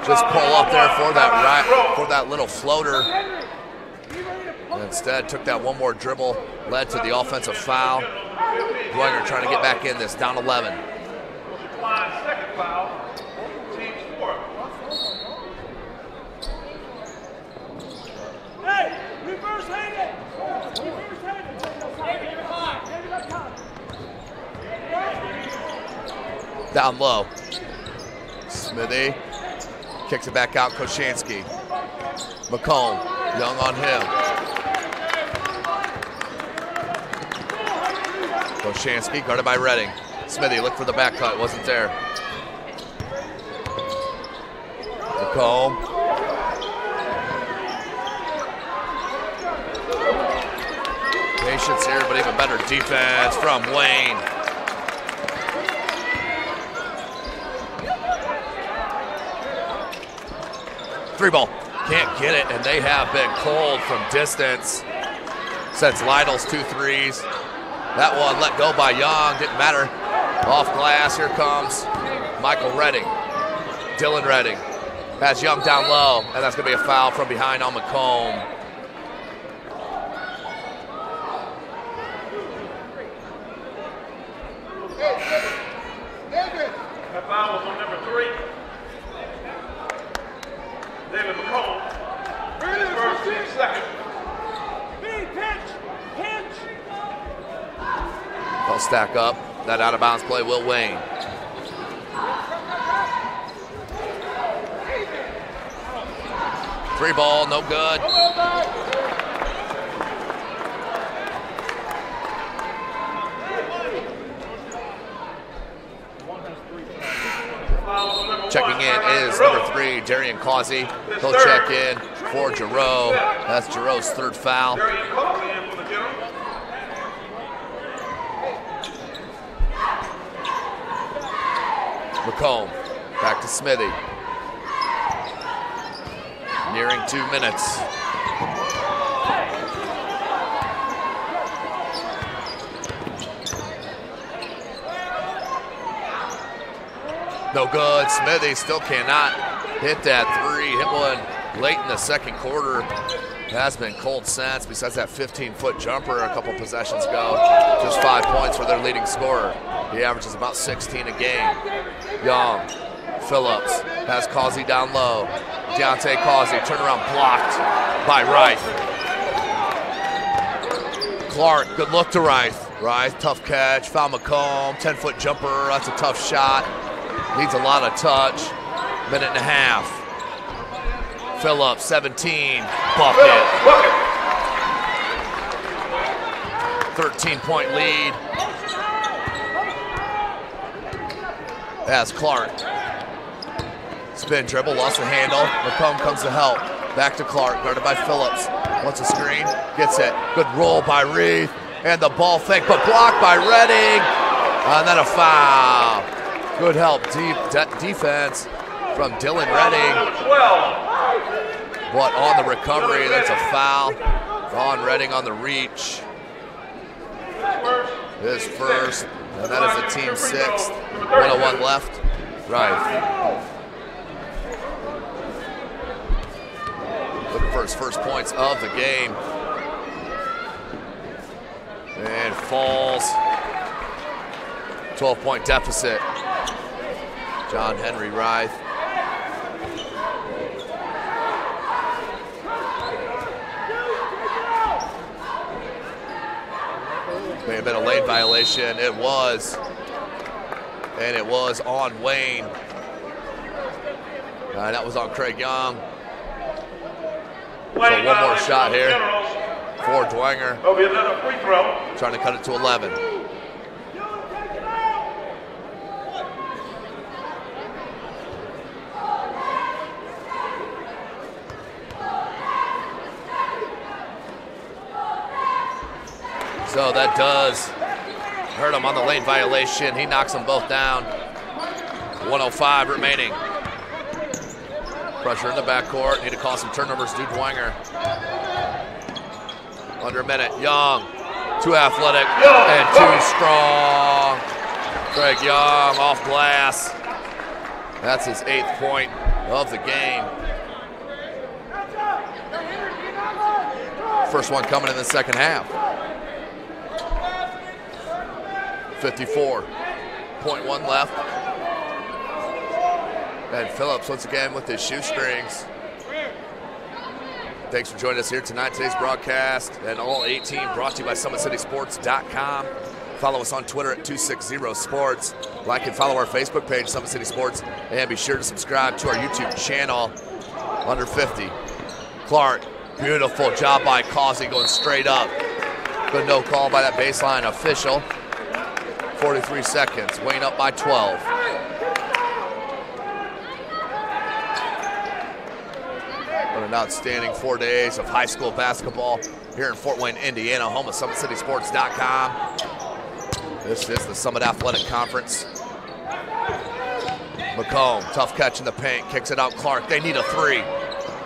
G: Just pull up there for that little floater. And instead took that one more dribble, led to the offensive foul. Dwenger trying to get back in this, down 11.
H: Second foul, team's 4th. Hey, reverse hang it! Reverse hang it!
G: Down low. Smithy kicks it back out, Koshansky. McComb, Young on him. Koshansky guarded by Redding. Smithy looked for the back cut, wasn't there. McComb. Patience here, but even better defense from Wayne. Three ball, can't get it, and they have been cold from distance since Lytle's 2 threes. That one let go by Young, didn't matter. Off glass, here comes Michael Redding. Dylan Redding has Young down low, and that's gonna be a foul from behind on McComb.
H: That foul was on number 3. David McComb. First and second. Pinch.
G: They'll stack up. That out of bounds play, Will Wayne. Three ball, no good. Checking in is number 3, Darian Causey. He'll check in for Giroux. That's Giroux's 3rd foul. McComb, back to Smithy. Nearing 2 minutes. No good. Smithy still cannot hit that 3. Hit one late in the second quarter. Has been cold since, besides that 15-foot jumper a couple possessions ago. Just 5 points for their leading scorer. He averages about 16 a game. Young, Phillips has Causey down low. Deontay Causey, turnaround blocked by Reith. Clark, good look to Reith. Reith, tough catch, foul McComb, 10-foot jumper, that's a tough shot. Needs a lot of touch. Minute and a half. Phillips, 17, bucket. 13-point lead. As Clark. Spin dribble, lost the handle. McComb comes to help. Back to Clark, guarded by Phillips. Wants a screen, gets it. Good roll by Reith. And the ball fake, but blocked by Redding. And then a foul. Good help, deep defense from Dylan Redding. But on the recovery, that's a foul on Redding on the reach.
H: First
G: his first, and that is a team 6th. 101 left. Right. Looking for his first points of the game. And falls. 12-point deficit. John Henry Rythe. May have been a lane violation. It was. And it was on Wayne. That was on Craig Young. So one more shot here for Dwenger.
H: There'll be another free throw.
G: Trying to cut it to 11. So that does hurt him on the lane violation. He knocks them both down. 1:05 remaining. Pressure in the backcourt. Need to call some turnovers to Dwenger. Under a minute. Young. Too athletic and too strong. Craig Young off glass. That's his 8th point of the game. First one coming in the second half. 54.1 left. And Phillips once again with his shoestrings. Thanks for joining us here tonight. Today's broadcast and all 18 brought to you by SummitCitySports.com. Follow us on Twitter at 260sports. Like and follow our Facebook page, Summit City Sports. And be sure to subscribe to our YouTube channel, Under 50. Clark, beautiful job by Causey going straight up. But no call by that baseline official. 43 seconds, Wayne up by 12. What an outstanding 4 days of high school basketball here in Fort Wayne, Indiana, home of SummitCitySports.com. This is the Summit Athletic Conference. McComb, tough catch in the paint, kicks it out Clark. They need a 3.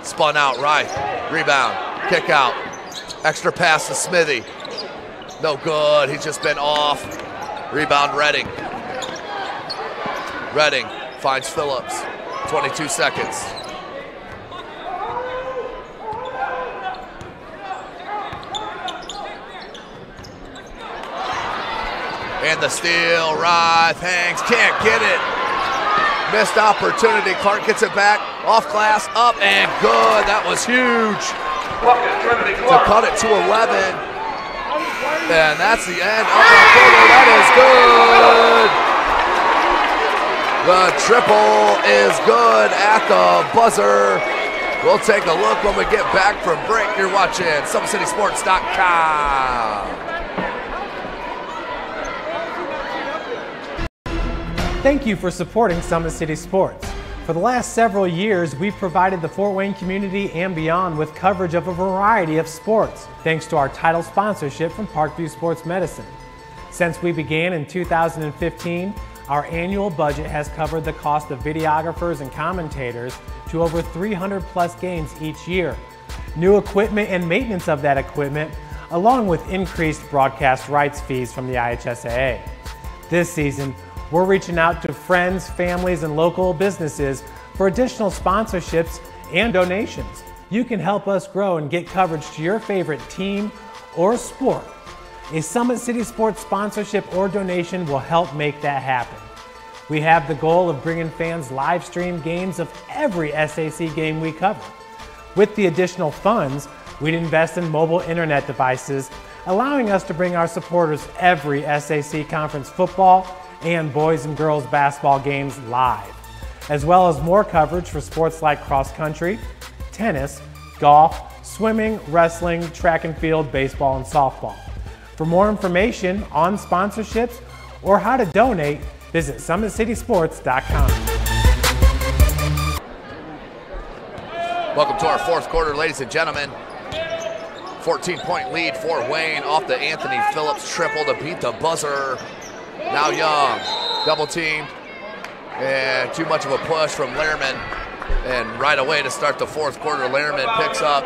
G: Spun out, Rythe. Rebound, kick out. Extra pass to Smithy. No good, he's just been off. Rebound Redding. Redding finds Phillips. 22 seconds. And the steal, Rythe hangs, can't get it. Missed opportunity, Clark gets it back, off glass, up and good. That was huge. To cut it to 11. And that's the end of the quarter. That is good. The triple is good at the buzzer. We'll take a look when we get back from break. You're watching SummitCitySports.com.
F: Thank you for supporting Summit City Sports. For the last several years, we've provided the Fort Wayne community and beyond with coverage of a variety of sports, thanks to our title sponsorship from Parkview Sports Medicine. Since we began in 2015, our annual budget has covered the cost of videographers and commentators to over 300 plus games each year. New equipment and maintenance of that equipment, along with increased broadcast rights fees from the IHSAA. This season, we're reaching out to friends, families, and local businesses for additional sponsorships and donations. You can help us grow and get coverage to your favorite team or sport. A Summit City Sports sponsorship or donation will help make that happen. We have the goal of bringing fans live stream games of every SAC game we cover. With the additional funds, we'd invest in mobile internet devices, allowing us to bring our supporters every SAC conference football and boys and girls basketball games live, as well as more coverage for sports like cross country, tennis, golf, swimming, wrestling, track and field, baseball, and softball. For more information on sponsorships or how to donate, visit SummitCitySports.com.
G: Welcome to our fourth quarter, ladies and gentlemen. 14-point lead for Wayne off the Anthony Phillips triple to beat the buzzer. Now Young, double teamed, and too much of a push from Lehrman. And right away to start the fourth quarter, Lehrman picks up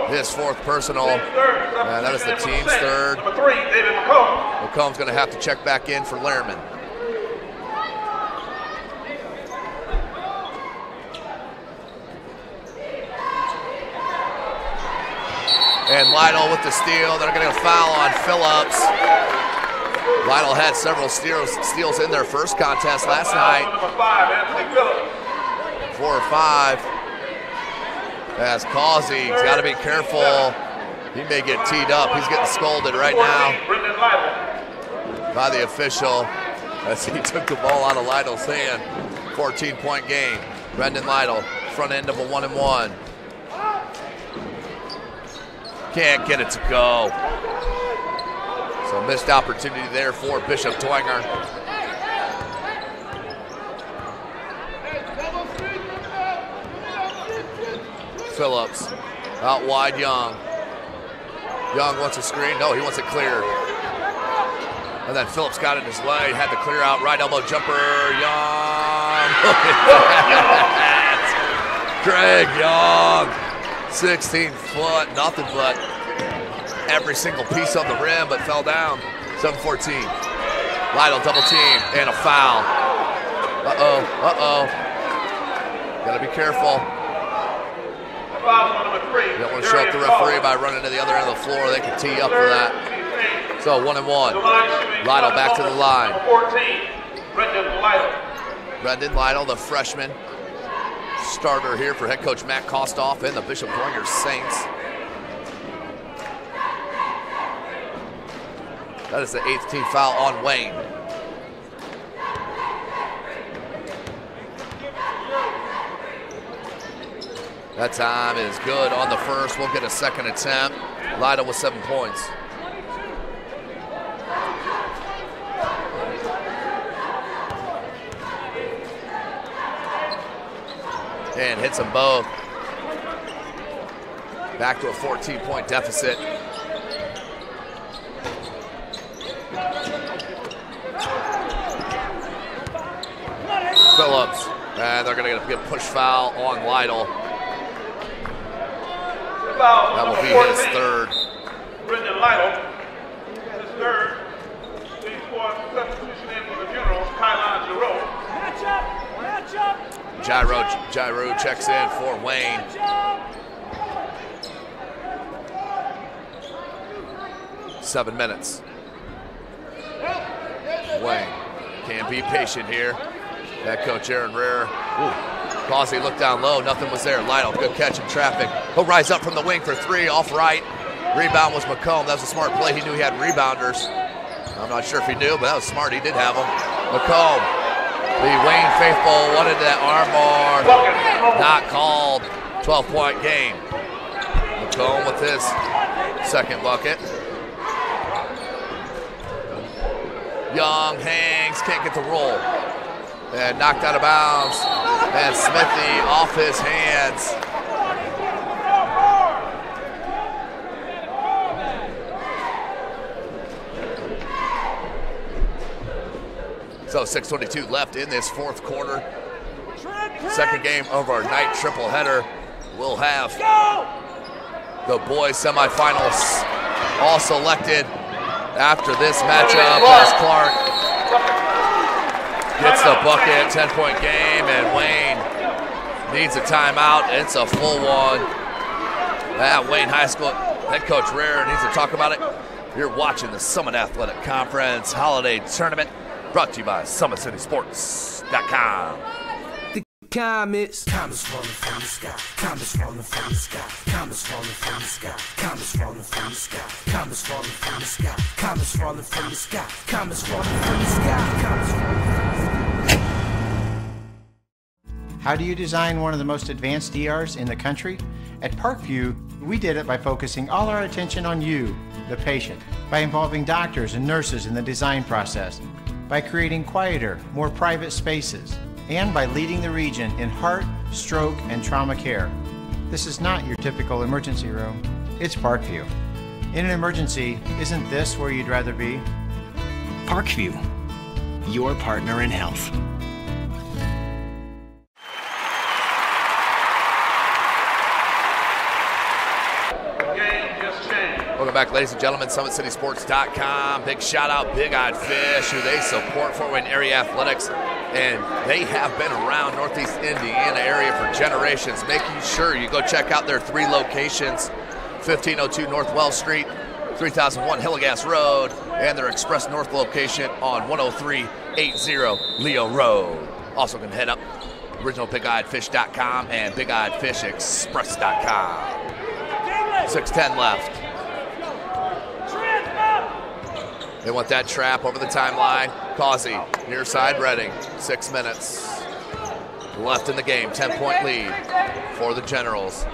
G: his fourth personal. And that is the team's third.
H: Number 3, David McComb.
G: McComb's going to have to check back in for Lehrman. And Lytle with the steal. They're going to foul on Phillips. Lytle had several steals in their first contest last night.
H: Number 5, Anthony Phillips.
G: 4 or 5. As Causey's got to be careful. He may get teed up. He's getting scolded right now by the official as he took the ball out of Lytle's hand. 14-point game. Brendan Lytle, front end of a 1-and-1. Can't get it to go. So missed opportunity there for Bishop Dwenger. Phillips out wide, Young. Young wants a screen. No, he wants it cleared. And then Phillips got it in his way. Had to clear out. Right elbow jumper. Young. Look at that. Craig Young. 16 foot. Nothing but every single piece on the rim, but fell down. 7-14. Lytle double team and a foul. Gotta be careful. You don't want to show up the referee by running to the other end of the floor. They can tee up for that. So 1-and-1. Lytle back to the line.
H: 14, Brendan Lytle.
G: Brendan Lytle, the freshman starter here for head coach Matt Kostoff and the Bishop Dwenger Saints. That is the 8th team foul on Wayne. That time is good on the first. We'll get a second attempt. Lytle with 7 points. And hits them both. Back to a 14-point deficit. Phillips, and they're going to get a push foul on Lytle. That will be his third.
H: Brendan Lytle, his third. These four substitution in for the Generals, Kylon Giroux.
G: Giroux checks in for Wayne. Seven minutes. Wayne can be patient here. Head coach Aaron Rear. Causey looked down low, nothing was there. Lytle, good catch in traffic. He'll rise up from the wing for 3, off right. Rebound was McComb. That was a smart play. He knew he had rebounders. I'm not sure if he knew, but that was smart. He did have them. McComb, the Wayne faithful, wanted that arm bar. Not called. 12-point game. McComb with his second bucket. Young hangs, can't get the roll. And knocked out of bounds. And Smithy off his hands. So 6:22 left in this fourth quarter. Second game of our night triple header. We'll have the boys semifinals all selected after this matchup as Clark gets the bucket. 10-point game, and Wayne needs a timeout. It's a full one. At Wayne High School, head coach Rear needs to talk about it. You're watching the Summit Athletic Conference Holiday Tournament, brought to you by SummitCitySports.com.
I: Comets falling from the sky. Comets falling from the sky. Comets falling from the sky. Comets falling from the sky. Comets falling from the sky. Comets falling from the sky. Comets falling from the sky. Comets falling from the sky.
D: How do you design one of the most advanced ERs in the country? At Parkview, we did it by focusing all our attention on you, the patient, by involving doctors and nurses in the design process, by creating quieter, more private spaces, and by leading the region in heart, stroke, and trauma care. This is not your typical emergency room. It's Parkview. In an emergency, isn't this where you'd rather be?
E: Parkview, your partner in health.
G: Welcome back, ladies and gentlemen. SummitCitySports.com. Big shout out, Big Eyed Fish, who they support Fort Wayne area athletics, and they have been around Northeast Indiana area for generations. Making sure you go check out their 3 locations: 1502 North Wells Street, 3001 Hillegas Road, and their Express North location on 10380 Leo Road. Also can head up originalbigeyedfish.com and bigeyedfishexpress.com. 6:10 left. They want that trap over the timeline. Causey, near side Reading. 6 minutes left in the game. 10-point lead for the Generals.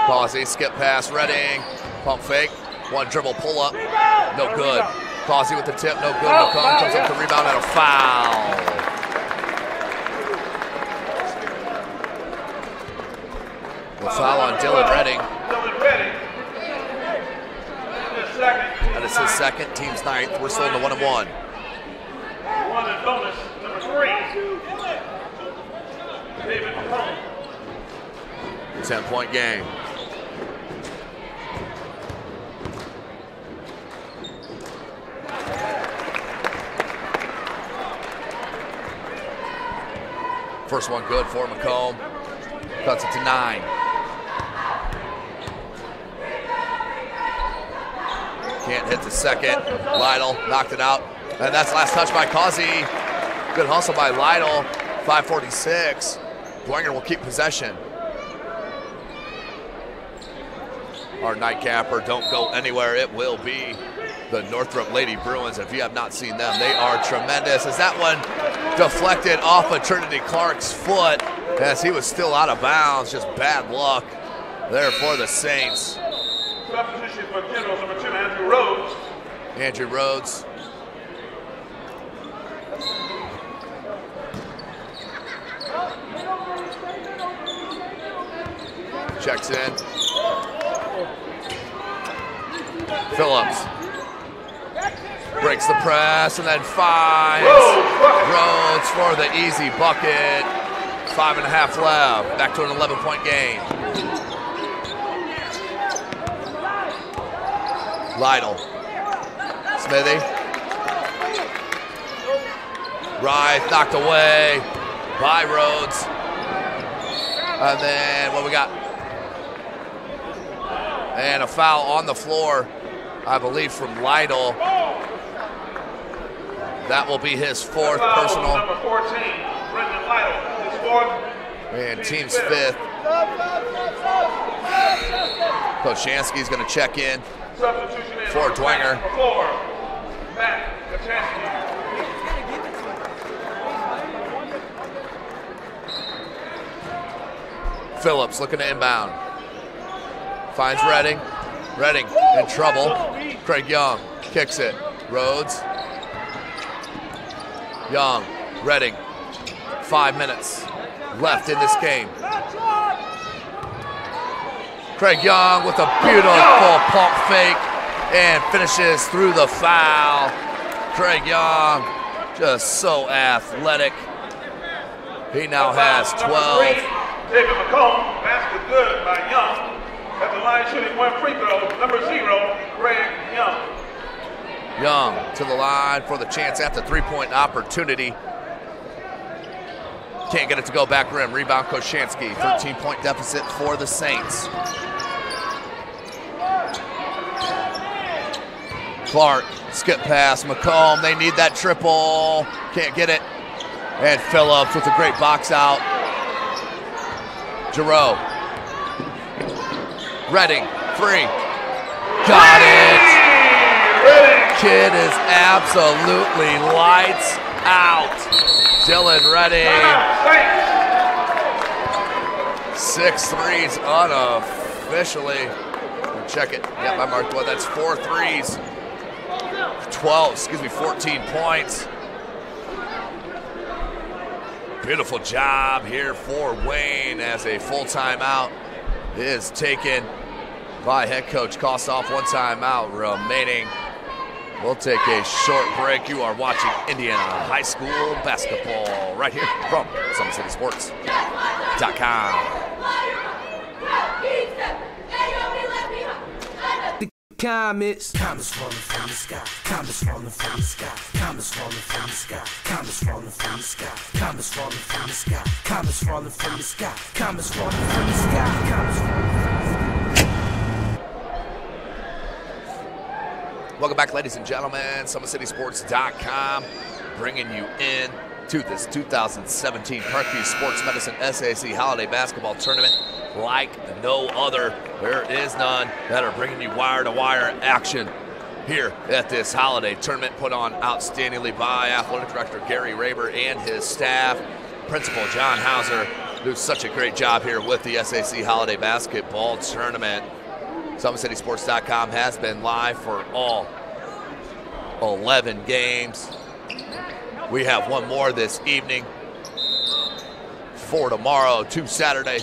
G: Causey, skip pass, Reading. Pump fake. One dribble pull up. No good. Causey with the tip. No good. McComb comes up the rebound and a foul. The foul on Dylan Reading. That is his second, team's 9th. We're still in the 1-1.
H: 1 and bonus, number 3. David Mahoney.
G: 10-point game. First one good for McComb. Cuts it to 9. Can't hit the second. Lytle knocked it out. And that's last touch by Causey. Good hustle by Lytle. 5:46. Dwenger will keep possession. Our nightcapper, don't go anywhere. It will be the Northrop Lady Bruins. If you have not seen them, they are tremendous. As that one deflected off of Trinity Clark's foot as he was still out of bounds. Just bad luck there for the Saints.
H: Substitution for Generals, number 2, Andrew Rhodes.
G: Andrew Rhodes. Checks in. Phillips breaks the press and then finds Rhodes for the easy bucket. 5.5 left. Back to an 11-point game. Lytle. Smithy. Wright knocked away by Rhodes. And then what we got? And a foul on the floor, I believe, from Lytle. That will be his 4th personal.
H: Number 14, Brendan Lytle, his 4th.
G: And team's 5th. Coach Shansky's going to check in for Dwenger. Phillips looking to inbound. Finds Reading. Reading in trouble. Craig Young kicks it. Rhodes. Young. Reading. 5 minutes left in this game. Craig Young with a beautiful pump fake and finishes through the foul. Craig Young just so athletic. He now has 12.
H: David McComb, basket good by Young. At the line shooting 1 free throw, number 0, Craig Young.
G: Young to the line for the chance at the 3-point opportunity. Can't get it to go back rim. Rebound Koshansky. 13-point deficit for the Saints. Clark, skip pass. McComb, they need that triple. Can't get it. And Phillips with a great box out. Giroux. Reading, free. Got it. Kid is absolutely lights out. Dylan Reading. 6 threes unofficially. Check it. Yep, I marked one. That's 4 threes. 14 points. Beautiful job here for Wayne as a full timeout is taken by head coach Kostoff. 1 timeout remaining. We'll take a short break. You are watching Indiana High School basketball right here from SummitCitySports.com.
I: Comets falling from the sky. Comets falling from the sky. Comets falling from the sky. Comets falling from the sky. Comets falling from the sky. Comets falling from the sky. Comets falling from the sky. Comets falling from the sky.
G: Welcome back, ladies and gentlemen. SummitCitySports.com bringing you in to this 2017 Parkview Sports Medicine SAC Holiday Basketball Tournament like no other. There is none that are bringing you wire-to-wire action here at this holiday tournament, put on outstandingly by Athletic Director Gary Raber and his staff, Principal John Hauser, who does such a great job here with the SAC Holiday Basketball Tournament. SummitCitySports.com has been live for all 11 games. We have one more this evening for tomorrow, 2 Saturday,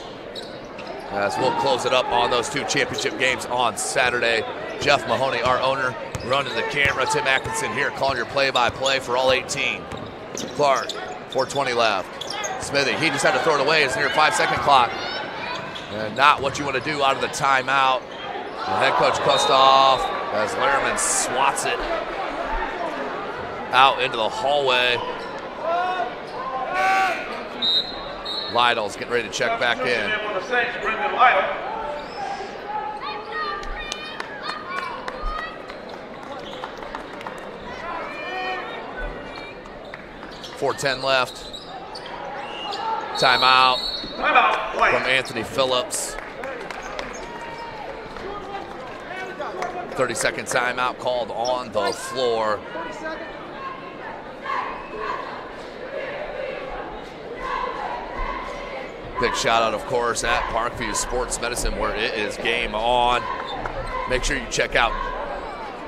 G: as we'll close it up on those 2 championship games on Saturday. Jeff Mahoney, our owner, running the camera. Tim Atkinson here calling your play-by-play for all 18. Clark, 4:20 left. Smithy, he just had to throw it away. It's near 5-second clock. And not what you want to do out of the timeout. The head coach Kustoff as Lehrman swats it out into the hallway. Lytle's getting ready to check back in. 4:10 left. Timeout from Anthony Phillips. 30-second timeout called on the floor. Big shout out, of course, at Parkview Sports Medicine, where it is game on. Make sure you check out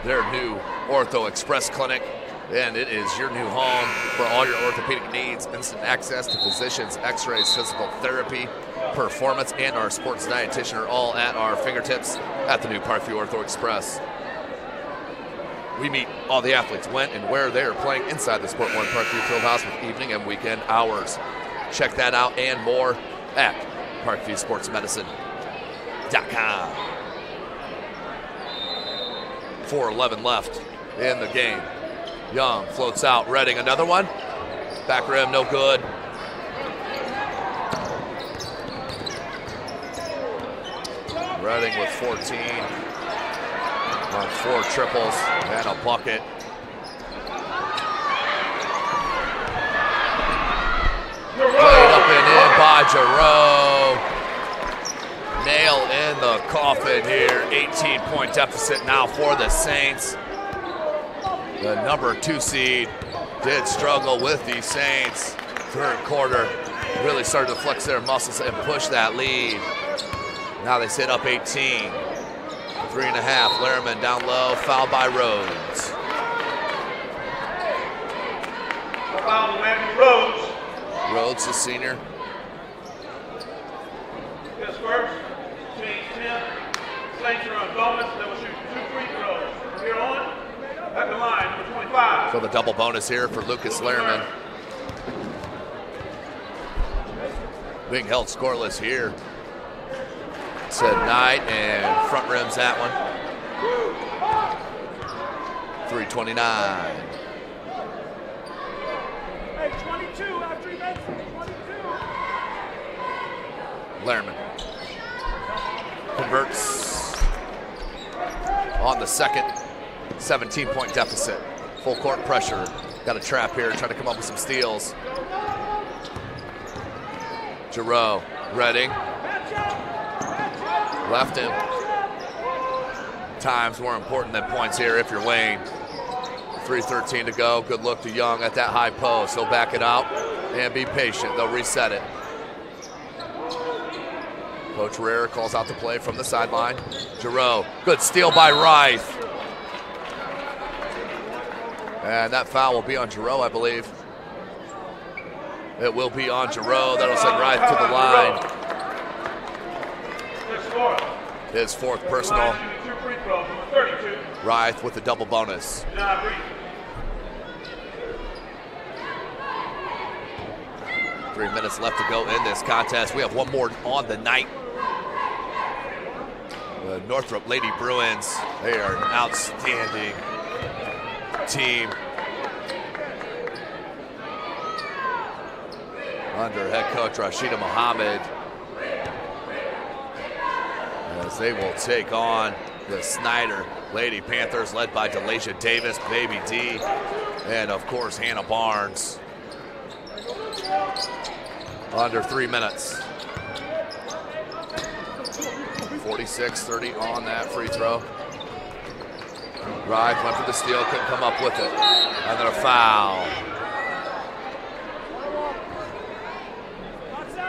G: their new Ortho Express Clinic, and it is your new home for all your orthopedic needs. Instant access to physicians, x-rays, physical therapy, performance, and our sports dietitian are all at our fingertips at the new Parkview Ortho Express. We meet all the athletes when and where they are playing inside the Sport One Parkview Fieldhouse with evening and weekend hours. Check that out and more at ParkviewSportsMedicine.com. 4:11 left in the game. Young floats out, Redding another one. Back rim, no good. Redding with 14 on 4 triples and a bucket. Played up and in by Giroux. Nail in the coffin here. 18-point deficit now for the Saints. The number 2 seed did struggle with the Saints. Third quarter really started to flex their muscles and push that lead. Now they sit up 18. 3.5. Lehrman down low, fouled by Rhodes.
H: Foul on Matthew Rhodes.
G: Rhodes, the senior.
H: His first, team 10. Saints are on bonus. They will shoot 2 free throws. From here on, at the line, number 25.
G: So the double bonus here for Lucas Lehrman. Being held scoreless here tonight, and front rims that one. 3:29.
H: Hey, 22 after he makes it. 22.
G: Lehrman converts on the second. 17-point deficit. Full court pressure. Got a trap here, trying to come up with some steals. Giroux, Redding. Left him. Time's more important than points here if you're Wayne. 3:13 to go. Good look to Young at that high post. He'll back it out and be patient. They'll reset it. Coach Herrera calls out the play from the sideline. Giroux, good steal by Reith. And that foul will be on Giroux, I believe. It will be on Giroux. That'll send Reith to the line. His 4th personal. Reith with the double bonus. 3 minutes left to go in this contest. We have one more on the night. The Northrop Lady Bruins, they are an outstanding team under head coach Rashida Muhammad, as they will take on the Snyder Lady Panthers, led by Delasia Davis, Baby D, and of course Hannah Barnes. Under 3 minutes. 46-30 on that free throw. Wright went for the steal, couldn't come up with it. And then a foul.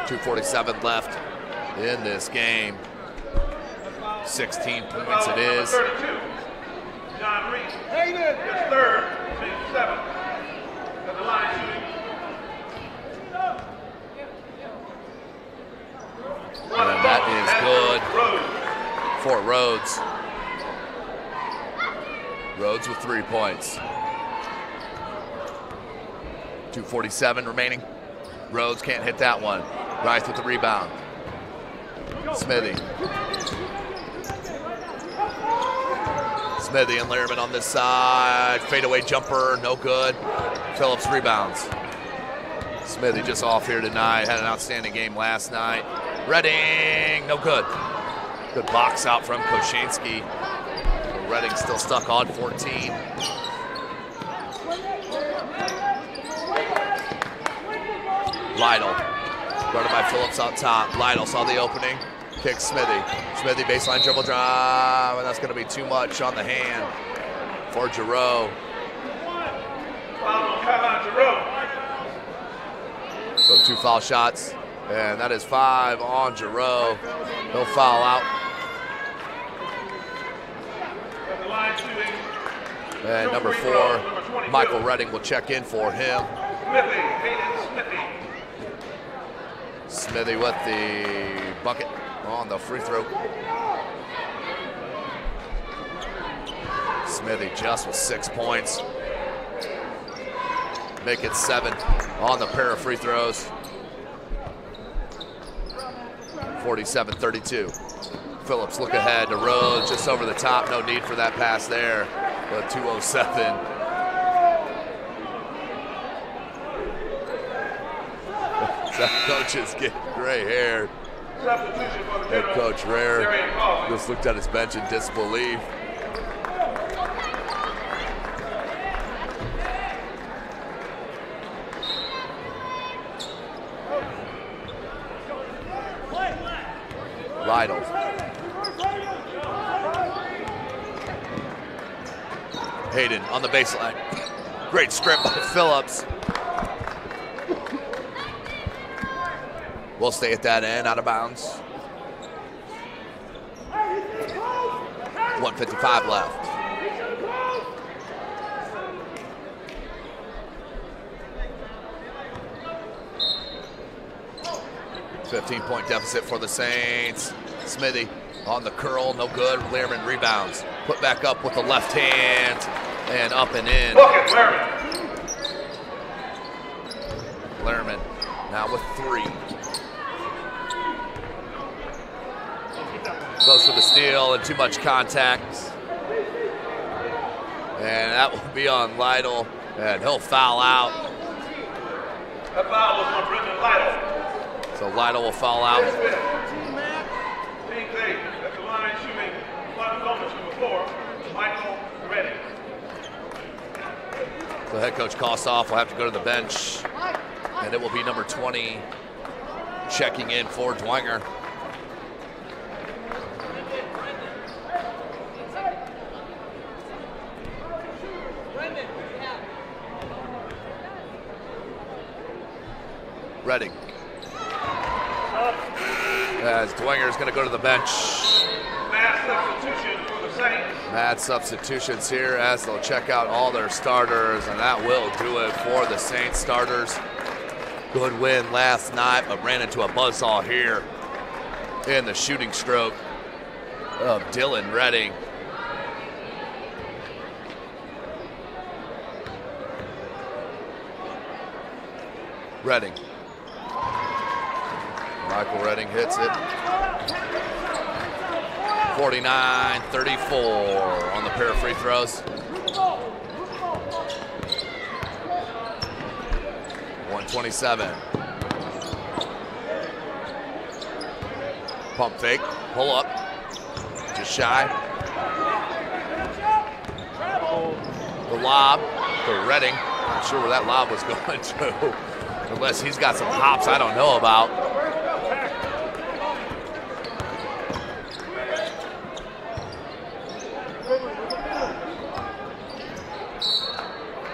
G: 2:47 left in this game. 16 points it is.
H: John Reed, his third, team 7. At the line shooting.
G: And that is good for Rhodes. Rhodes with 3 points. 2:47 remaining. Rhodes can't hit that one. Rice with the rebound. Smithy. Smithy and Lehrman on this side. Fadeaway jumper, no good. Phillips rebounds. Smithy just off here tonight. Had an outstanding game last night. Redding, no good. Good box out from Koshansky. Redding still stuck on 14. Lytle, guarded by Phillips out top. Lytle saw the opening, kicks Smithy. Smithy baseline dribble drive, and that's going to be too much on the hand for Giroux. So 2 foul shots, and that is 5 on Giroux. He'll foul out. And number 4, Michael Redding will check in for him. Smithy with the bucket on the free throw. Smithy just with 6 points. Make it 7 on the pair of free throws. 47-32. Phillips look ahead to Rhodes, just over the top. No need for that pass there. The 2:07. Coaches get gray hair. Head coach Rare just looked at his bench in disbelief. Lytle. Hayden on the baseline. Great script by Phillips. We'll stay at that end, out of bounds. 1:55 left. $15-point deficit for the Saints. Smithy on the curl, no good. Lehrman rebounds. Put back up with the left hand and up and in. Lehrman now with 3. Goes for the steal and too much contact. And that will be on Lytle, and he'll foul out.
H: That foul was on Brendan Lytle.
G: So Lytle will foul out.
H: Team 8 at the line shooting 5 moments before Michael Redding.
G: The head coach Kosoff will have to go to the bench, and it will be number 20 checking in for Dwenger. Redding. As Dwenger is going to go to the bench.
H: Mad substitution for the Saints.
G: Mad substitutions here as they'll check out all their starters, and that will do it for the Saints starters. Good win last night, but ran into a buzzsaw here in the shooting stroke of Dylan Redding. Redding. Michael Redding hits it. 49-34 on the pair of free throws. 127. Pump fake, pull up, just shy. The lob to Redding. Not sure where that lob was going to, unless he's got some hops I don't know about.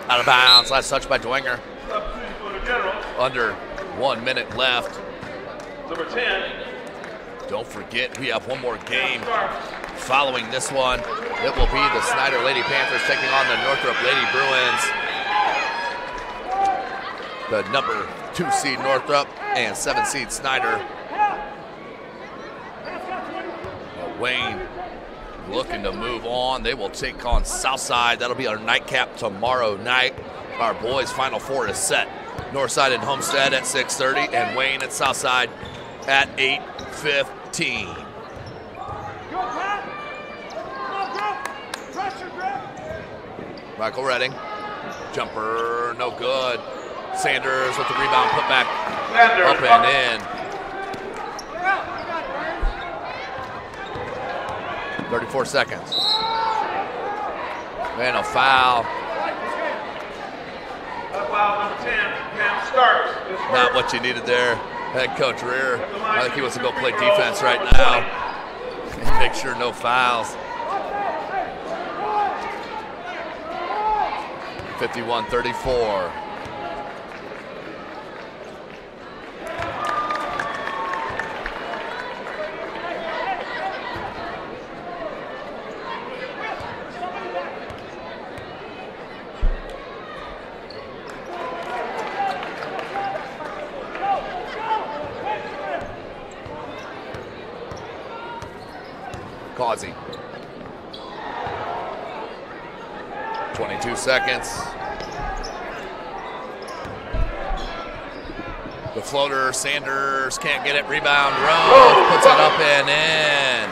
G: Out of bounds, last touch by Dwenger. Under 1 minute left.
H: Number 10.
G: Don't forget, we have one more game following this one. It will be the Snyder Lady Panthers taking on the Northrop Lady Bruins. The number 2 seed Northrop and 7 seed Snyder. Wayne looking to move on. They will take on Southside. That'll be our nightcap tomorrow night. Our boys' Final Four is set. Northside and Homestead at 6:30 and Wayne at Southside at 8:15. Michael Redding, jumper, no good. Sanders with the rebound, put back up and in. 34 seconds. And a foul.
H: Foul number 10, Cam Starks.
G: Not what you needed there, head coach Rear. I think he wants to go play defense right now and make sure no fouls. 51-34. Causey. 22 seconds. The floater, Sanders can't get it. Rebound, Rose puts it up and in.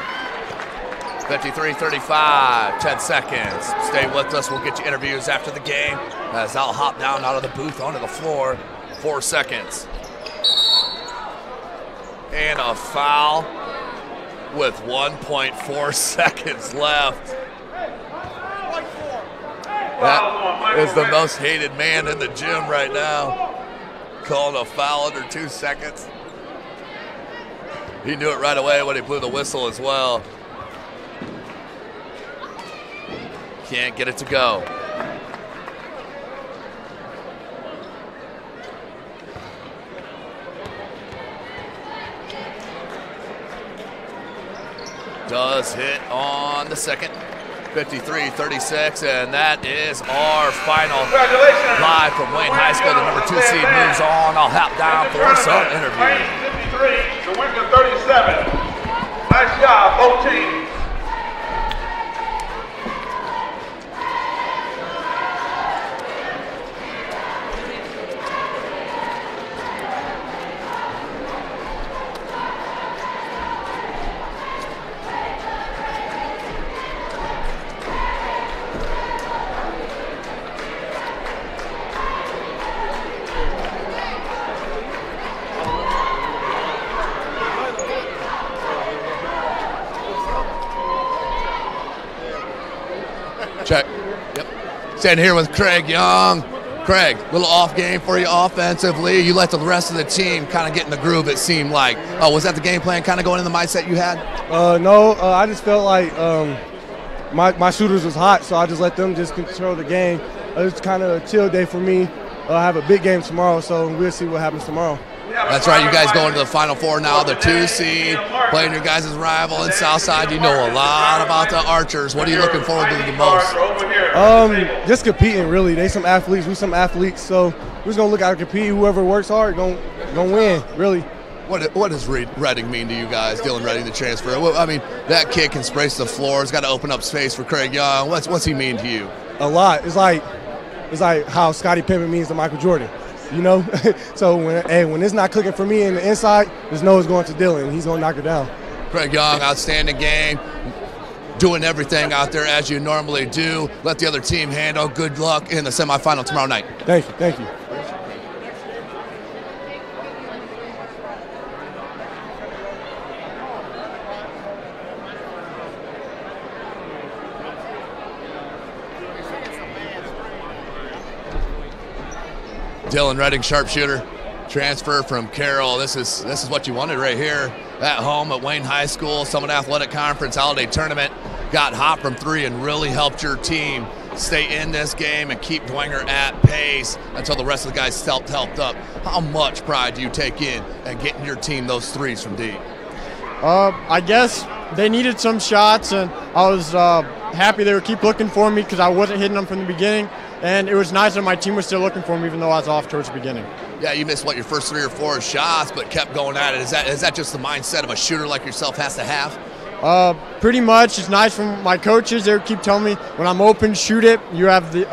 G: 53-35, 10 seconds. Stay with us. We'll get you interviews after the game as I'll hop down out of the booth onto the floor. 4 seconds. And a foul with 1.4 seconds left. That is the most hated man in the gym right now. Calling a foul under 2 seconds. He knew it right away when he blew the whistle as well. Can't get it to go. Does hit on the second. 53-36, and that is our final. Live from Wayne High School, the number 2 seed moves on. I'll hop down for some interview.
H: 53, Dwenger 37. Nice job, both teams.
G: Check. Yep. Standing here with Craig Young. Craig, little off game for you offensively. You let the rest of the team kind of get in the groove, it seemed like. Was that the game plan kind of going in the mindset you had?
J: No, I just felt like my shooters was hot, so I just let them just control the game. It's kind of a chill day for me. I have a big game tomorrow, so we'll see what happens tomorrow.
G: That's right, you guys going to the Final Four now, the 2 seed, playing your guys' rival in Southside. You know a lot about the Archers. What are you looking forward to the most?
J: Just competing, really. They some athletes, we some athletes, so we're just going to look out and compete. Whoever works hard going to win, really.
G: What does Redding mean to you guys, Dylan Redding, the transfer? I mean, that kid can sprace the floor. He's got to open up space for Craig Young. What's he mean to you?
J: A lot. It's like how Scottie Pippen means to Michael Jordan. You know, so when it's not clicking for me in the inside, just know it's going to Dylan. He's going to knock it down.
G: Craig Young, outstanding game. doing everything out there as you normally do. Let the other team handle. Good luck in the semifinal tomorrow night.
J: Thank you. Thank you.
G: Dylan Redding, sharpshooter, transfer from Carroll. This is what you wanted right here at home at Wayne High School. Summit Athletic Conference Holiday Tournament. Got hot from three and really helped your team stay in this game and keep Dwenger at pace until the rest of the guys helped up. How much pride do you take in getting your team those threes from deep?
K: I guess they needed some shots, and I was happy they would keep looking for me because I wasn't hitting them from the beginning. And it was nice that my team was still looking for me, even though I was off towards the beginning.
G: Yeah, you missed, your first 3 or 4 shots, but kept going at it. Is that just the mindset of a shooter like yourself has to have?
K: Pretty much. It's nice from my coaches. They keep telling me when I'm open, shoot it. You have the.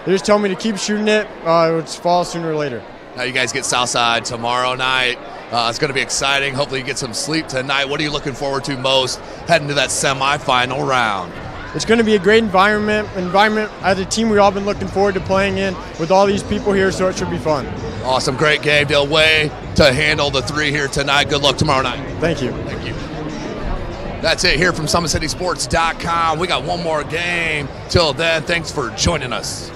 K: They just tell me to keep shooting it. It's fall sooner or later.
G: Now you guys get Southside tomorrow night. It's going to be exciting. Hopefully you get some sleep tonight. What are you looking forward to most heading to that semifinal round?
K: It's going to be a great environment. As a team, we've all been looking forward to playing in with all these people here, so it should be fun.
G: Awesome. Great game. They'll way to handle the 3 here tonight. Good luck tomorrow night.
K: Thank you.
G: Thank you. That's it here from SummitCitySports.com. We got one more game. Till then, thanks for joining us.